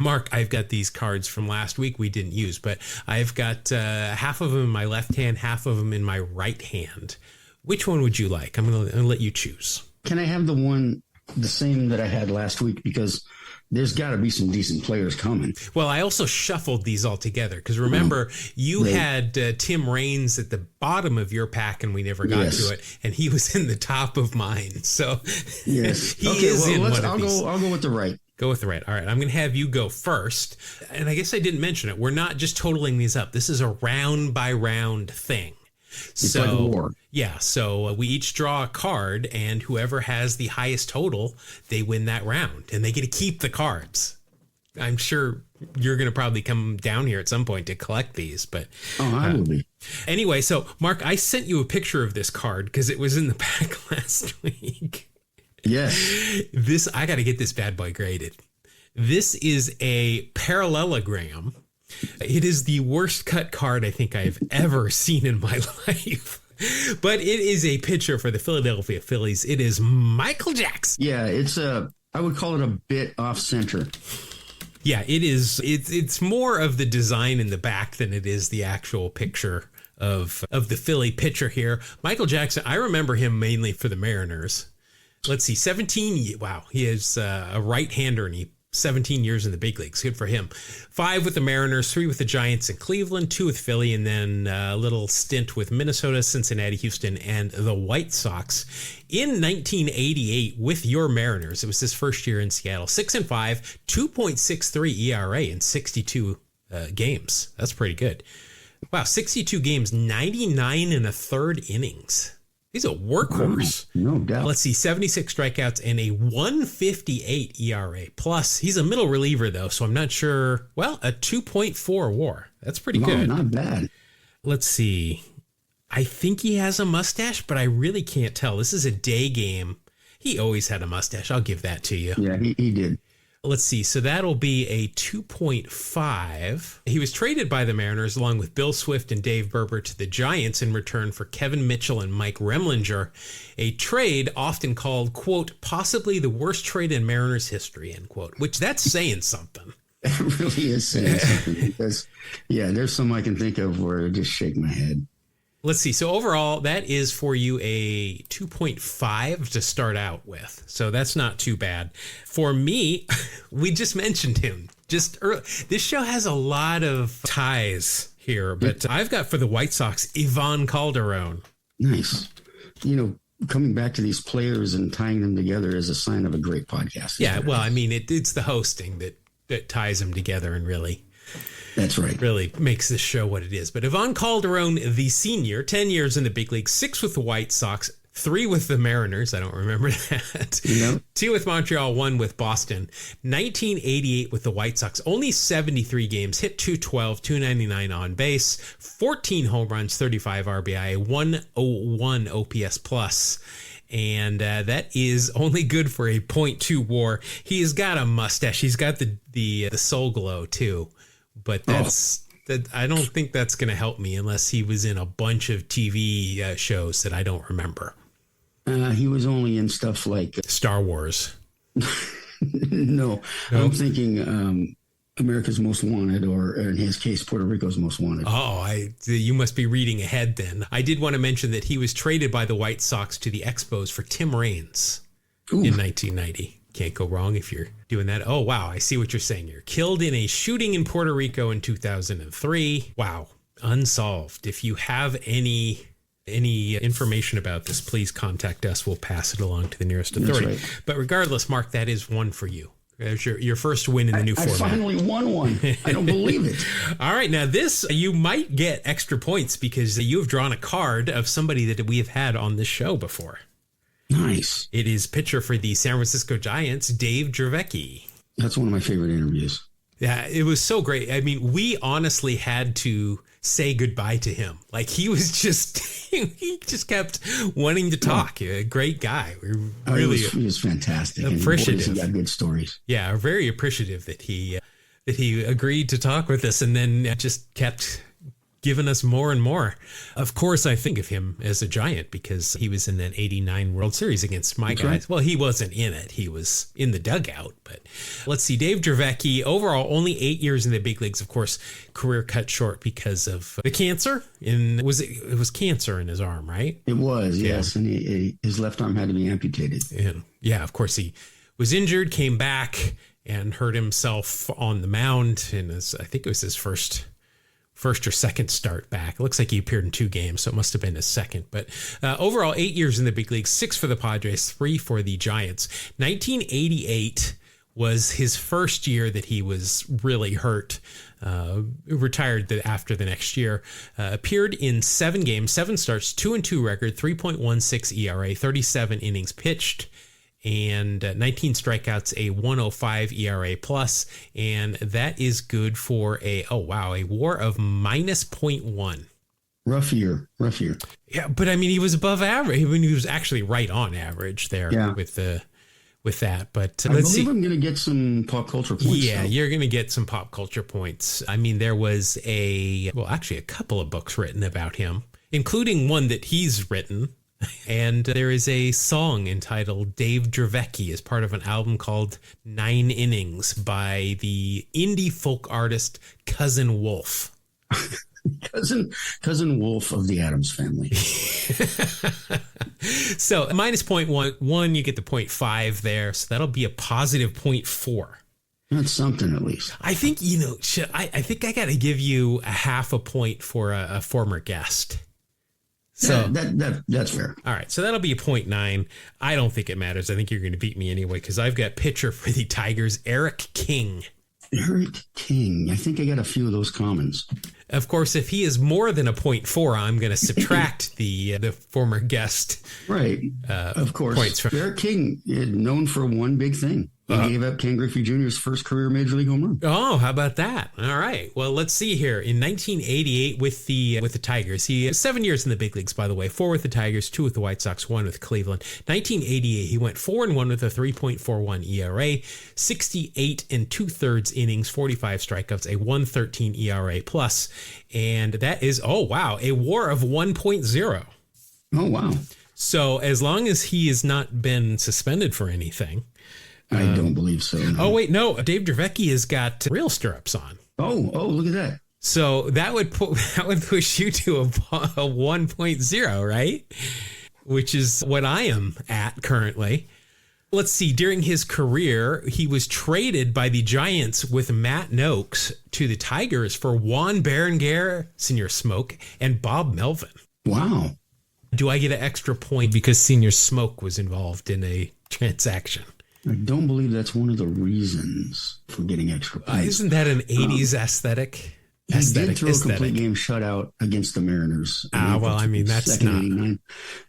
Mark, I've got these cards from last week we didn't use, but I've got half of them in my left hand, half of them in my right hand. Which one would you like? I'm going to let you choose. Can I have the same that I had last week? Because there's got to be some decent players coming. Well, I also shuffled these all together because remember, you had Tim Raines at the bottom of your pack and we never got to it, and he was in the top of mine. So yes, I'll go with the right. Go with the right. All right. I'm going to have you go first. And I guess I didn't mention it. We're not just totaling these up. This is a round by round thing. It's like a war. Yeah. So we each draw a card, and whoever has the highest total, they win that round, and they get to keep the cards. I'm sure you're going to probably come down here at some point to collect these, but I will be. Anyway, so Mark, I sent you a picture of this card because it was in the pack last week. Yes. I got to get this bad boy graded. This is a parallelogram. It is the worst cut card I think I've ever seen in my life. But it is a pitcher for the Philadelphia Phillies. It is Michael Jackson. Yeah, I would call it a bit off center. Yeah, it is. It's more of the design in the back than it is the actual picture of the Philly pitcher here. Michael Jackson, I remember him mainly for the Mariners. Let's see, 17. Wow, he is a right-hander, and he 17 years in the big leagues. Good for him. 5 with the Mariners, 3 with the Giants and Cleveland, 2 with Philly, and then a little stint with Minnesota, Cincinnati, Houston, and the White Sox. In 1988, with your Mariners, it was his first year in Seattle. 6-5, 2.63 ERA in 62 games. That's pretty good. Wow, 62 games, 99 1/3 innings. He's a workhorse. No doubt. Let's see, 76 strikeouts and a 1.58 ERA. Plus, he's a middle reliever, though, so I'm not sure. Well, a 2.4 WAR. That's pretty good. Not bad. Let's see. I think he has a mustache, but I really can't tell. This is a day game. He always had a mustache. I'll give that to you. Yeah, he did. Let's see. So that'll be a 2.5. He was traded by the Mariners along with Bill Swift and Dave Berber to the Giants in return for Kevin Mitchell and Mike Remlinger, a trade often called, quote, possibly the worst trade in Mariners history, end quote, which that's saying something. It really is saying something because, yeah, there's some I can think of where I just shake my head. Let's see. So overall, that is for you a 2.5 to start out with. So that's not too bad. For me, we just mentioned him just early. This show has a lot of ties here, but I've got for the White Sox, Ivan Calderon. Nice. Coming back to these players and tying them together is a sign of a great podcast. Yeah, well, I mean, it's the hosting that ties them together and really... That's right. Really makes this show what it is. But Ivan Calderon, the senior, 10 years in the big league, 6 with the White Sox, 3 with the Mariners. I don't remember that. Yep. 2 with Montreal, 1 with Boston. 1988 with the White Sox, only 73 games, hit 212, 299 on base, 14 home runs, 35 RBI, 101 OPS plus. And that is only good for a .2 WAR. He's got a mustache. He's got the soul glow too. But I don't think that's going to help me unless he was in a bunch of TV shows that I don't remember. He was only in stuff like Star Wars. No, I'm thinking America's Most Wanted, or in his case, Puerto Rico's Most Wanted. Oh, you must be reading ahead then. I did want to mention that he was traded by the White Sox to the Expos for Tim Raines in 1990. Can't go wrong if you're doing that. Oh, wow. I see what you're saying. You're killed in a shooting in Puerto Rico in 2003. Wow. Unsolved. If you have any information about this, please contact us. We'll pass it along to the nearest authority. Right. But regardless, Mark, that is one for you. There's your first win in the new format. I finally won one. I don't believe it. All right. Now, this, you might get extra points because you have drawn a card of somebody that we have had on this show before. Nice. It is pitcher for the San Francisco Giants, Dave Dravecky. That's one of my favorite interviews. Yeah, it was so great. I mean, we honestly had to say goodbye to him. Like, he was just, he just kept wanting to talk. A great guy. We really he was fantastic. Appreciative. And he got good stories. Yeah, very appreciative that he agreed to talk with us and then just kept giving us more and more. Of course, I think of him as a Giant because he was in that 89 World Series against my guys. Right. Well, he wasn't in it. He was in the dugout. But let's see. Dave Dravecky, overall, only 8 years in the big leagues. Of course, career cut short because of the cancer. It was cancer in his arm, right? It was, yes. And his left arm had to be amputated. And yeah, of course, he was injured, came back, and hurt himself on the mound. And I think it was his first or second start back. It looks like he appeared in 2 games, so it must have been his second. But overall, 8 years in the big league, 6 for the Padres, 3 for the Giants. 1988 was his first year that he was really hurt. Retired after the next year. Appeared in 7 games, 7 starts, 2-2 record, 3.16 ERA, 37 innings pitched, and 19 strikeouts, a 105 ERA plus, and that is good for a WAR of -0.1. Rough year. Yeah, but I mean, he was above average. I mean, he was actually right on average there with that. But I believe I'm going to get some pop culture points. Yeah, you're going to get some pop culture points. I mean, there was actually a couple of books written about him, including one that he's written. And there is a song entitled Dave Dravecky as part of an album called 9 Innings by the indie folk artist Cousin Wolf. Cousin Wolf of the Addams Family. So -0.1, you get the 0.5 there. So that'll be a positive 0.4. That's something at least. I think, I think I got to give you a half a point for a former guest. So that's fair. All right. So that'll be a 0.9. I don't think it matters. I think you're going to beat me anyway, because I've got pitcher for the Tigers, Eric King. Eric King. I think I got a few of those commons. Of course, if he is more than a 0.4, I'm going to subtract the former guest. Right. Of course. Points from. Eric King, known for one big thing. He gave up Ken Griffey Jr.'s first career Major League home run. Oh, how about that? All right. Well, let's see here. In 1988 with the Tigers, he has 7 years in the big leagues, by the way. 4 with the Tigers, 2 with the White Sox, 1 with Cleveland. 1988, he went 4-1 with a 3.41 ERA, 68 2/3 innings, 45 strikeouts, a 1.13 ERA plus, and that is a WAR of 1.0. Oh wow! So as long as he has not been suspended for anything. I don't believe so. No. Oh, wait, no. Dave Dravecky has got real stirrups on. Oh, look at that. So that would push you to a 1.0, right? Which is what I am at currently. Let's see. During his career, he was traded by the Giants with Matt Noakes to the Tigers for Juan Berenguer, Senior Smoke, and Bob Melvin. Wow. Do I get an extra point because Senior Smoke was involved in a transaction? I don't believe that's one of the reasons for getting extra points. Isn't that an 80s aesthetic? He did throw a complete game shutout against the Mariners. Well, I mean, that's not... 89.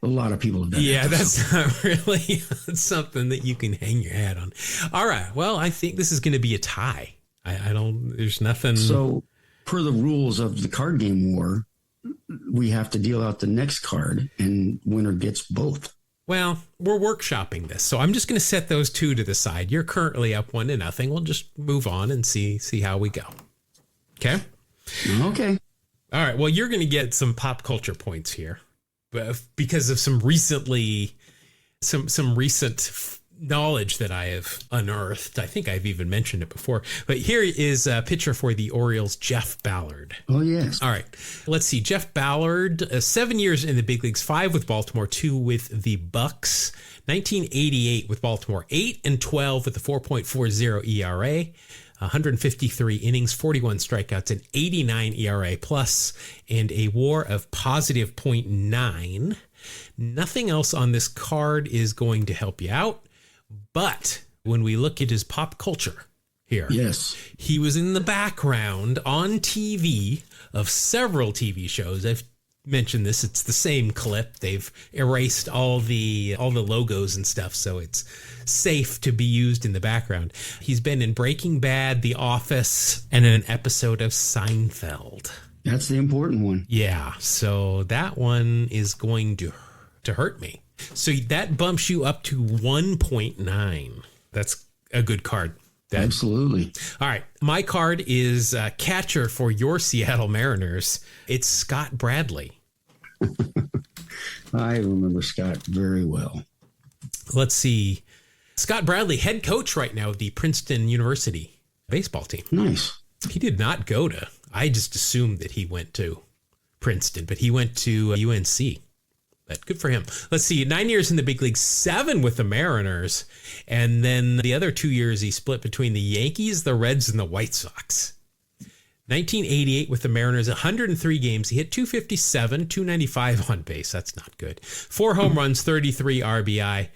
A lot of people have done that. Yeah, that's not really something that you can hang your hat on. All right. Well, I think this is going to be a tie. I don't... There's nothing... So, per the rules of the card game war, we have to deal out the next card, and winner gets both. Well, we're workshopping this, so I'm just going to set those two to the side. You're currently up 1-0. We'll just move on and see how we go. Okay? Okay. All right. Well, you're going to get some pop culture points here because of some recent knowledge that I have unearthed. I think I've even mentioned it before. But here is a pitcher for the Orioles, Jeff Ballard. Oh, yes. All right. Let's see. Jeff Ballard, 7 years in the big leagues, 5 with Baltimore, 2 with the Bucks. 1988 with Baltimore, 8-12 with a 4.40 ERA. 153 innings, 41 strikeouts, an 89 ERA plus, and a WAR of positive 0.9. Nothing else on this card is going to help you out. But when we look at his pop culture here, yes, he was in the background on TV of several TV shows. I've mentioned this. It's the same clip. They've erased all the logos and stuff, so it's safe to be used in the background. He's been in Breaking Bad, The Office, and in an episode of Seinfeld. That's the important one. Yeah, so that one is going to hurt me. So that bumps you up to 1.9. That's a good card. Absolutely. All right. My card is catcher for your Seattle Mariners. It's Scott Bradley. I remember Scott very well. Let's see. Scott Bradley, head coach right now of the Princeton University baseball team. Nice. He did not go to, I just assumed that he went to Princeton, but he went to UNC. But good for him. Let's see. 9 years in the big league, 7 with the Mariners. And then the other 2 years he split between the Yankees, the Reds, and the White Sox. 1988 with the Mariners, 103 games. He hit 257, 295 on base. That's not good. 4 home runs, 33 RBI,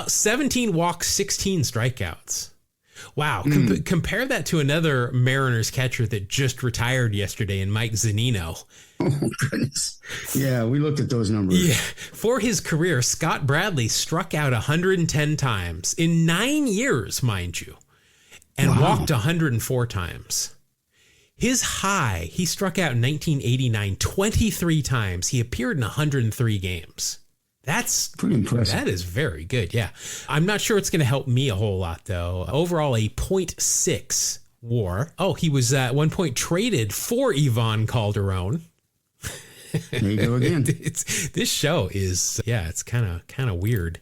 17 walks, 16 strikeouts. Wow. Compare that to another Mariners catcher that just retired yesterday in Mike Zunino. Oh, goodness. Yeah, we looked at those numbers. Yeah. For his career, Scott Bradley struck out 110 times in 9 years, mind you, and walked 104 times. His high, he struck out in 1989 23 times. He appeared in 103 games. That's pretty impressive. That is very good. Yeah. I'm not sure it's going to help me a whole lot, though. Overall, a 0.6 WAR. Oh, he was at one point traded for Ivan Calderon. There you go again. This show is, it's kind of weird.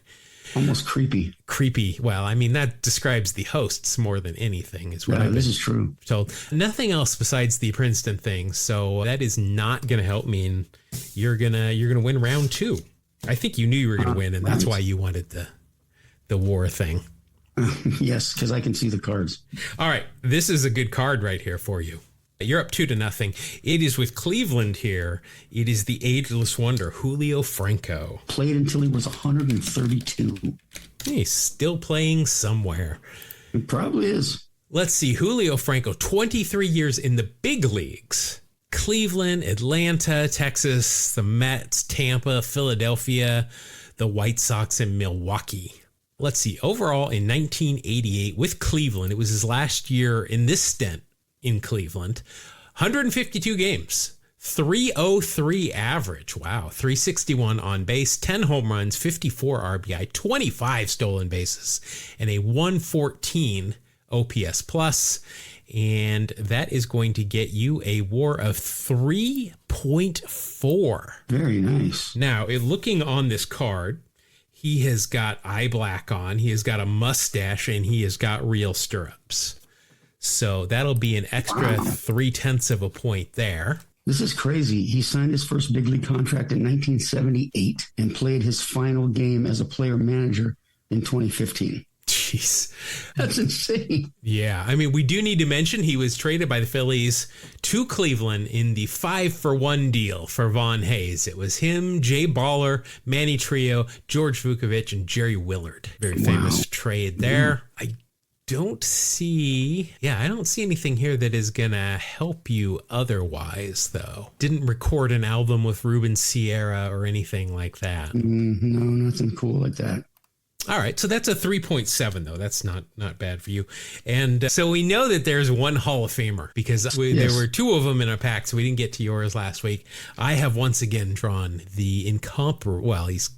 Almost creepy. Creepy. Well, I mean, that describes the hosts more than anything. Is what this is true. Told. Nothing else besides the Princeton thing. So that is not going to help me. And you're gonna win round 2. I think you knew you were going to win, and that's why you wanted the war thing. Yes, because I can see the cards. All right, this is a good card right here for you. You're up 2-0. It is with Cleveland here. It is the ageless wonder, Julio Franco. Played until he was 132. He's still playing somewhere. It probably is. Let's see, Julio Franco, 23 years in the big leagues. Cleveland, Atlanta, Texas, the Mets, Tampa, Philadelphia, the White Sox, and Milwaukee. let's see, overall in 1988 with Cleveland, it was his last year in this stint in Cleveland, 152 games, 303 average. Wow. 361 on base, 10 home runs, 54 RBI, 25 stolen bases, and a 114 OPS plus. And that is going to get you a WAR of 3.4. Very nice. Now, looking on this card, he has got eye black on, he has got a mustache, and he has got real stirrups. So that'll be an extra 0.3 of a point there. This is crazy. He signed his first big league contract in 1978 and played his final game as a player manager in 2015. Jeez. That's insane. Yeah. I mean, we do need to mention he was traded by the Phillies to Cleveland in the 5-for-1 deal for Von Hayes. It was him, Jay Baller, Manny Trio, George Vukovich, and Jerry Willard. Very famous trade there. I don't see anything here that is going to help you otherwise, though. Didn't record an album with Ruben Sierra or anything like that. No, nothing cool like that. All right, so that's a 3.7, though. That's not bad for you. And so we know that there's one Hall of Famer because there were two of them in a pack, so we didn't get to yours last week. I have once again drawn the incomparable, well, he's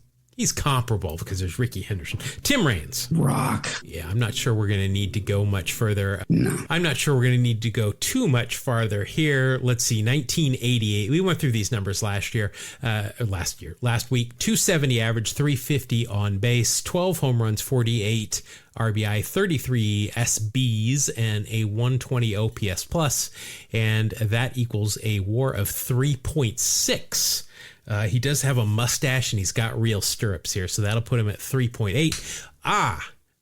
comparable because there's Ricky Henderson. Tim Raines. Rock. Yeah, I'm not sure we're going to need to go much further. No. I'm not sure we're going to need to go too much farther here. Let's see, 1988. We went through these numbers last week. 270 average, 350 on base, 12 home runs, 48 RBI, 33 SBs, and a 120 OPS plus, and that equals a WAR of 3.6. He does have a mustache and he's got real stirrups here, so that'll put him at 3.8.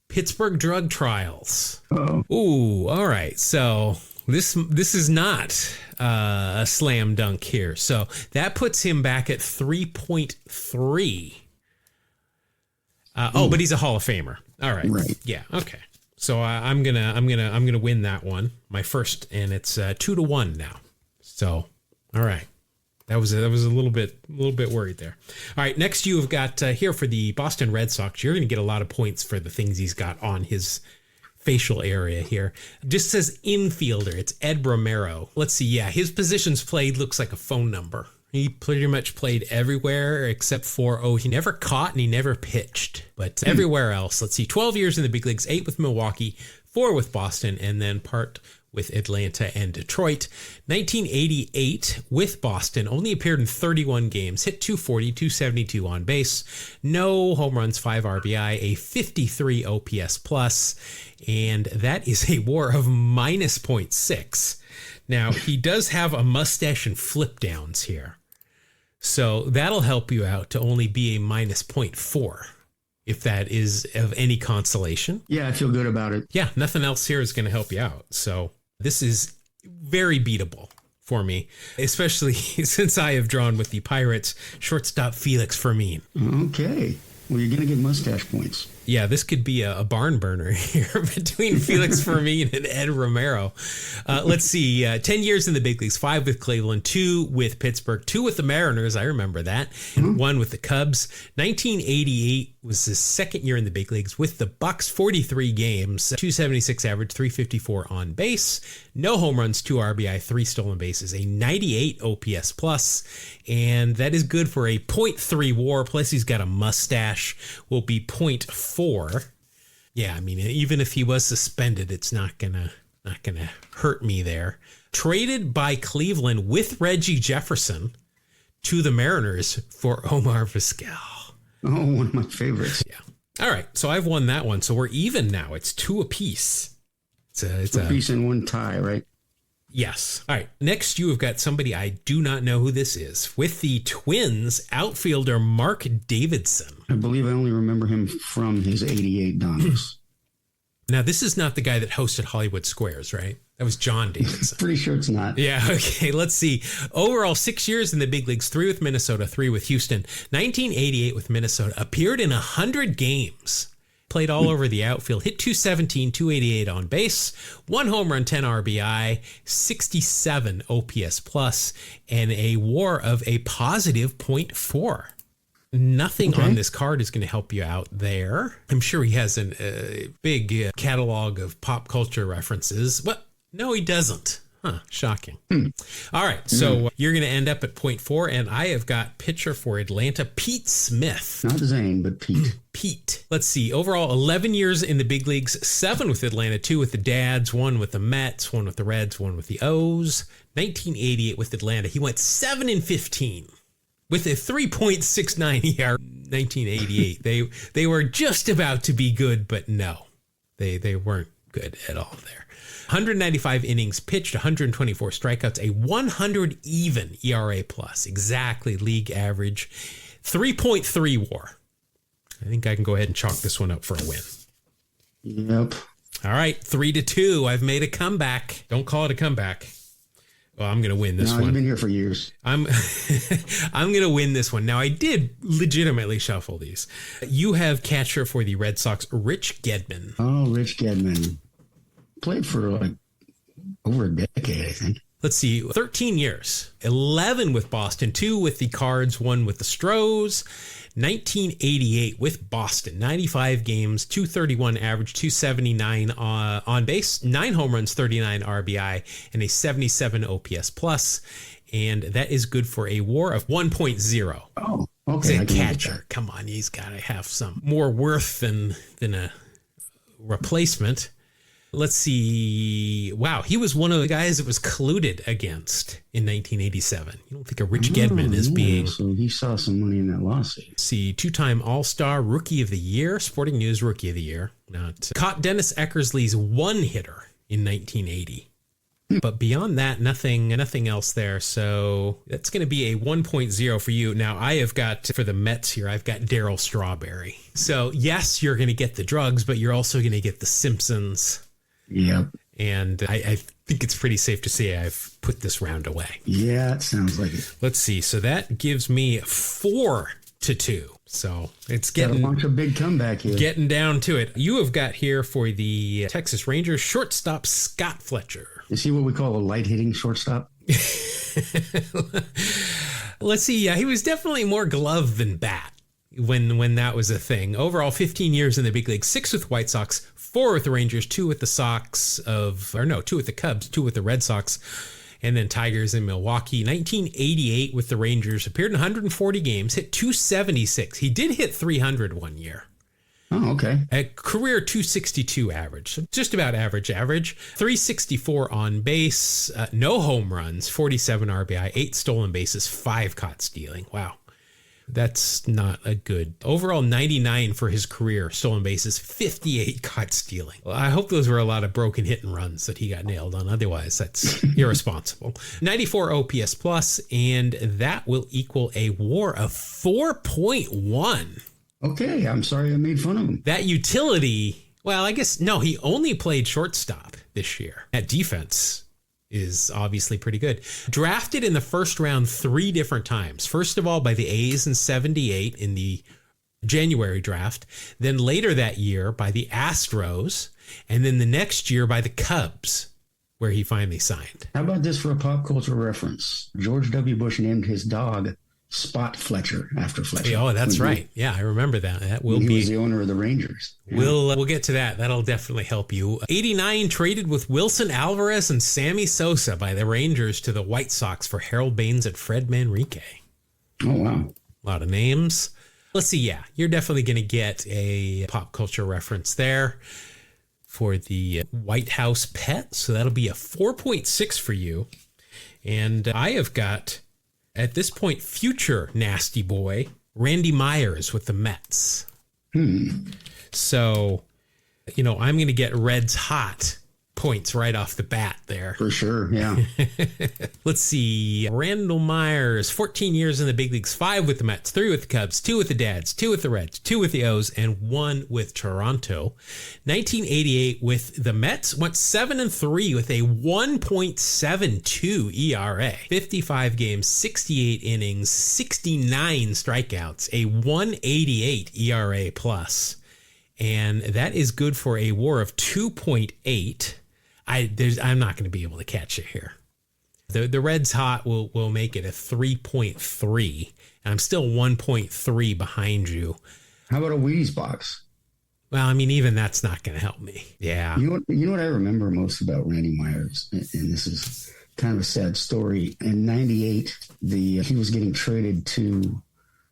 Pittsburgh drug trials. Uh-oh. Ooh, all right. So this is not a slam dunk here. So that puts him back at 3.3. But he's a Hall of Famer. All right. Right. Yeah. Okay. So I'm gonna win that one, my first, and it's 2-1 now. So, all right. That was a little bit worried there. All right, next you have got here for the Boston Red Sox. You're going to get a lot of points for the things he's got on his facial area here. Just says infielder. It's Ed Romero. Let's see. Yeah, his positions played looks like a phone number. He pretty much played everywhere except for, he never caught and he never pitched. But everywhere else, let's see, 12 years in the big leagues, 8 with Milwaukee, 4 with Boston, and then part with Atlanta and Detroit. 1988 with Boston, only appeared in 31 games, hit 240, 272 on base, no home runs, 5 RBI, a 53 OPS plus, and that is a WAR of minus 0.6. Now, he does have a mustache and flip downs here, so that'll help you out to only be a minus 0.4. If that is of any consolation. Yeah, I feel good about it. Yeah, nothing else here is going to help you out. So this is very beatable for me, especially since I have drawn with the Pirates shortstop Felix Fermin. Okay. Well, you're going to get mustache points. Yeah, this could be a barn burner here between Felix Fermin and Ed Romero. Let's see, 10 years in the big leagues, 5 with Cleveland, 2 with Pittsburgh, 2 with the Mariners, I remember that, and 1 with the Cubs. 1988 was his second year in the big leagues with the Bucks, 43 games, 276 average, 354 on base, no home runs, 2 RBI, 3 stolen bases, a 98 OPS plus, and that is good for a 0.3 WAR, plus he's got a mustache, will be 0.4. Yeah, I mean, even if he was suspended, it's not gonna hurt me there. Traded by Cleveland with Reggie Jefferson to the Mariners for Omar Vizquel. Oh, one of my favorites. Yeah. All right, so I've won that one, so we're even now. It's 2 apiece. It's a piece and 1 tie, right? Yes. All right. Next, you have got somebody I do not know who this is. With the Twins, outfielder Mark Davidson. I believe I only remember him from his 88 Dodgers. Now, this is not the guy that hosted Hollywood Squares, right? That was John Davidson. Pretty sure it's not. Yeah, okay, let's see. Overall, 6 years in the big leagues, 3 with Minnesota, 3 with Houston. 1988 with Minnesota, appeared in 100 games. Played all over the outfield, hit 217, 288 on base, 1 home run, 10 RBI, 67 OPS plus, and a WAR of a positive 0.4. Nothing on this card is going to help you out there. I'm sure he has a big catalog of pop culture references, but no, he doesn't. Huh, shocking. All right, so you're going to end up at 0.4, and I have got pitcher for Atlanta, Pete Smith. Not Zane, but Pete. Pete. Let's see. Overall, 11 years in the big leagues, 7 with Atlanta, 2 with the Dads, 1 with the Mets, 1 with the Reds, 1 with the O's. 1988 with Atlanta. He went 7-15 with a 3.69 ERA. 1988. They were just about to be good, but no, they weren't good at all there. 195 innings pitched, 124 strikeouts, a 100 even ERA plus, exactly league average, 3.3 WAR. I think I can go ahead and chalk this one up for a win. Yep. All right, 3-2. I've made a comeback. Don't call it a comeback. Well, I'm going to win this one. You've been here for years. I'm going to win this one. Now, I did legitimately shuffle these. You have catcher for the Red Sox, Rich Gedman. Oh, Rich Gedman. Played for like over a decade, I think. Let's see, 13 years, 11 with Boston, 2 with the Cards, 1 with the Stros. 1988 with Boston, 95 games, 231 average, 279 on base, 9 home runs, 39 RBI, and a 77 OPS plus. And that is good for a WAR of 1.0. Oh, okay. He's a catcher. Come on, he's got to have some more worth than a replacement. Let's see. Wow, he was one of the guys that was colluded against in 1987. You don't think of Rich Gedman as being... So he saw some money in that lawsuit. See, 2-time All-Star, Rookie of the Year, Sporting News Rookie of the Year. Not caught Dennis Eckersley's one-hitter in 1980. But beyond that, nothing else there. So that's going to be a 1.0 for you. Now, I have got, for the Mets here, I've got Darryl Strawberry. So, yes, you're going to get the drugs, but you're also going to get the Simpsons. Yep. And I think it's pretty safe to say I've put this round away. Yeah, it sounds like it. Let's see. So that gives me 4-2. So it's getting... Got a bunch of big comeback here. Getting down to it. You have got here for the Texas Rangers shortstop Scott Fletcher. Is he what we call a light-hitting shortstop? Let's see. Yeah, he was definitely more glove than bat when that was a thing. Overall, 15 years in the big league, 6 with White Sox, 4 with the Rangers, 2 with the 2 with the Cubs, 2 with the Red Sox, and then Tigers in Milwaukee. 1988 with the Rangers, appeared in 140 games, hit 276. He did hit 300 one year. Oh, okay. A career 262 average, so just about average. 364 on base, no home runs, 47 RBI, 8 stolen bases, 5 caught stealing. Wow. That's not a good. Overall, 99 for his career, stolen bases, 58 caught stealing. Well, I hope those were a lot of broken hit and runs that he got nailed on. Otherwise, that's irresponsible. 94 OPS plus, and that will equal a WAR of 4.1. Okay, I'm sorry I made fun of him. That utility, well, I guess, no, he only played shortstop this year. That defense is obviously pretty good. Drafted in the first round 3 different times. First of all, by the A's in 78 in the January draft. Then later that year by the Astros. And then the next year by the Cubs, where he finally signed. How about this for a pop culture reference? George W. Bush named his dog Spot Fletcher after Fletcher. Oh, that's right. Yeah, I remember that. That will he be. Was the owner of the Rangers. Yeah. We'll get to that. That'll definitely help you. 89 traded with Wilson Alvarez and Sammy Sosa by the Rangers to the White Sox for Harold Baines and Fred Manrique. Oh, wow. A lot of names. Let's see. Yeah, you're definitely going to get a pop culture reference there for the White House pet. So that'll be a 4.6 for you. And I have got, at this point, future nasty boy, Randy Myers with the Mets. So, I'm going to get Reds hot points right off the bat there. For sure, yeah. Let's see. Randall Myers, 14 years in the big leagues, 5 with the Mets, 3 with the Cubs, 2 with the Dads, 2 with the Reds, 2 with the O's, and 1 with Toronto. 1988 with the Mets, went 7-3 with a 1.72 ERA. 55 games, 68 innings, 69 strikeouts, a 188 ERA plus. And that is good for a WAR of 2.8. I'm not going to be able to catch it here. The Reds hot will make it a 3.3. And I'm still 1.3 behind you. How about a Wheaties box? Well, I mean, even that's not going to help me. Yeah. You know what I remember most about Randy Myers, and this is kind of a sad story. In '98, he was getting traded to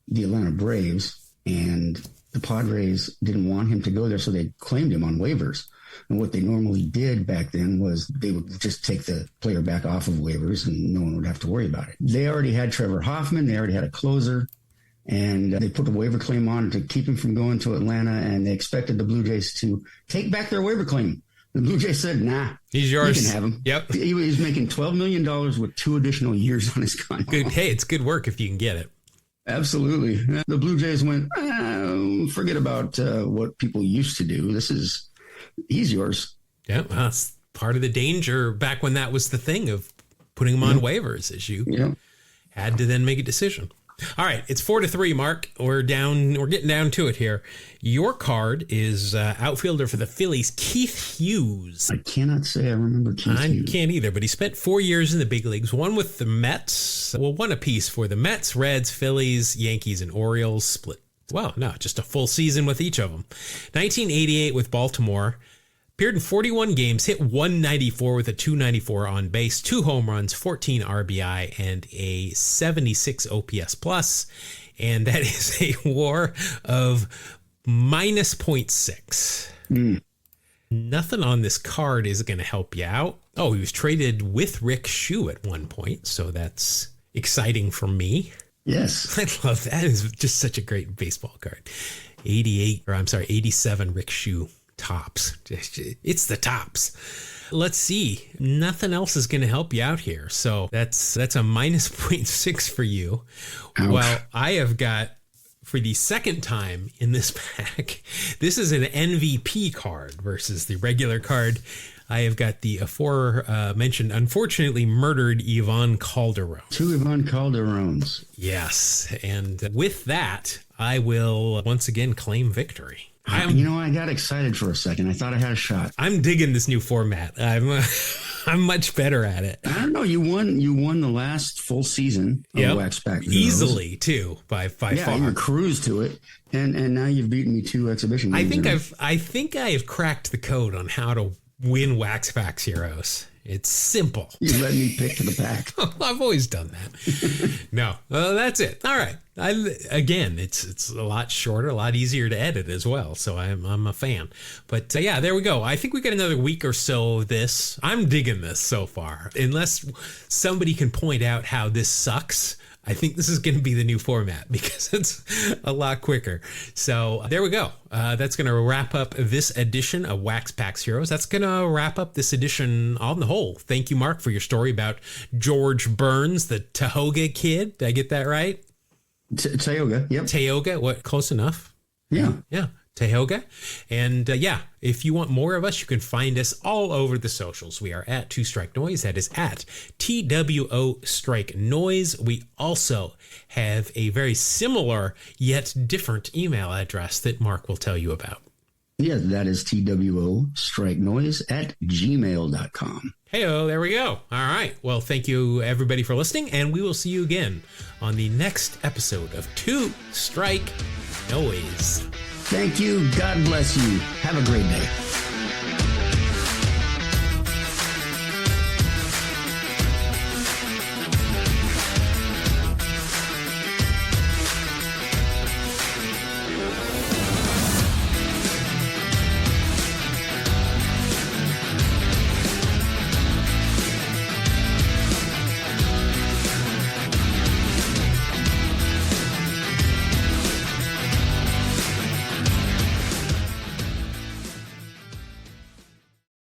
the Atlanta Braves, and the Padres didn't want him to go there, so they claimed him on waivers. And what they normally did back then was they would just take the player back off of waivers, and no one would have to worry about it. They already had Trevor Hoffman. They already had a closer. And they put a waiver claim on to keep him from going to Atlanta, and they expected the Blue Jays to take back their waiver claim. The Blue Jays said, nah, he's yours. You can have him. Yep. He was making $12 million with 2 additional years on his contract. Good. Hey, it's good work if you can get it. Absolutely. The Blue Jays went, forget about what people used to do. He's yours. Yeah, well, that's part of the danger back when that was the thing of putting him on waivers, is you had to then make a decision. All right, it's 4-3, Mark. We're getting down to it here. Your card is outfielder for the Phillies, Keith Hughes. I cannot say I remember Keith Hughes. I can't either, but he spent 4 years in the big leagues, one with the Mets. Well, one apiece for the Mets, Reds, Phillies, Yankees, and Orioles. Split. Well, no, just a full season with each of them. 1988 with Baltimore. Appeared in 41 games, hit 194 with a 294 on base, 2 home runs, 14 RBI, and a 76 OPS plus. And that is a WAR of minus 0.6. Nothing on this card is going to help you out. Oh, he was traded with Rick Shue at one point, so that's exciting for me. Yes. I love that. It's just such a great baseball card. 87 Rick Shue. Tops. It's the tops. Let's see. Nothing else is going to help you out here. So that's a minus 0.6 for you. Ouch. Well, I have got, for the second time in this pack, this is an MVP card versus the regular card. I have got the aforementioned, unfortunately murdered Ivan Calderon. 2 Ivan Calderons. Yes. And with that, I will once again claim victory. I got excited for a second. I thought I had a shot. I'm digging this new format. I'm much better at it. I don't know. You won the last full season of Wax Pack Heroes. Easily too, by far. Yeah, you cruised to it, and now you've beaten me 2 exhibition games. I think I have cracked the code on how to win Wax Pack Heroes. It's simple. You let me pick the pack. I've always done that. No, that's it. All right. It's a lot shorter, a lot easier to edit as well. So I'm a fan. But yeah, there we go. I think we got another week or so of this. I'm digging this so far. Unless somebody can point out how this sucks, I think this is going to be the new format because it's a lot quicker. So there we go. That's going to wrap up this edition of Wax Packs Heroes. That's going to wrap up this edition on the whole. Thank you, Mark, for your story about George Burns, the Tahoga kid. Did I get that right? Tioga, yep. Tioga, what? Close enough? Yeah. Yeah. Tioga. And if you want more of us, you can find us all over the socials. We are at 2 Strike Noise. That is at TWO Strike Noise. We also have a very similar yet different email address that Mark will tell you about. Yeah, that is TWOstrikenoise@gmail.com. Hey-oh, there we go. All right. Well, thank you, everybody, for listening, and we will see you again on the next episode of 2 Strike Noise. Thank you. God bless you. Have a great day.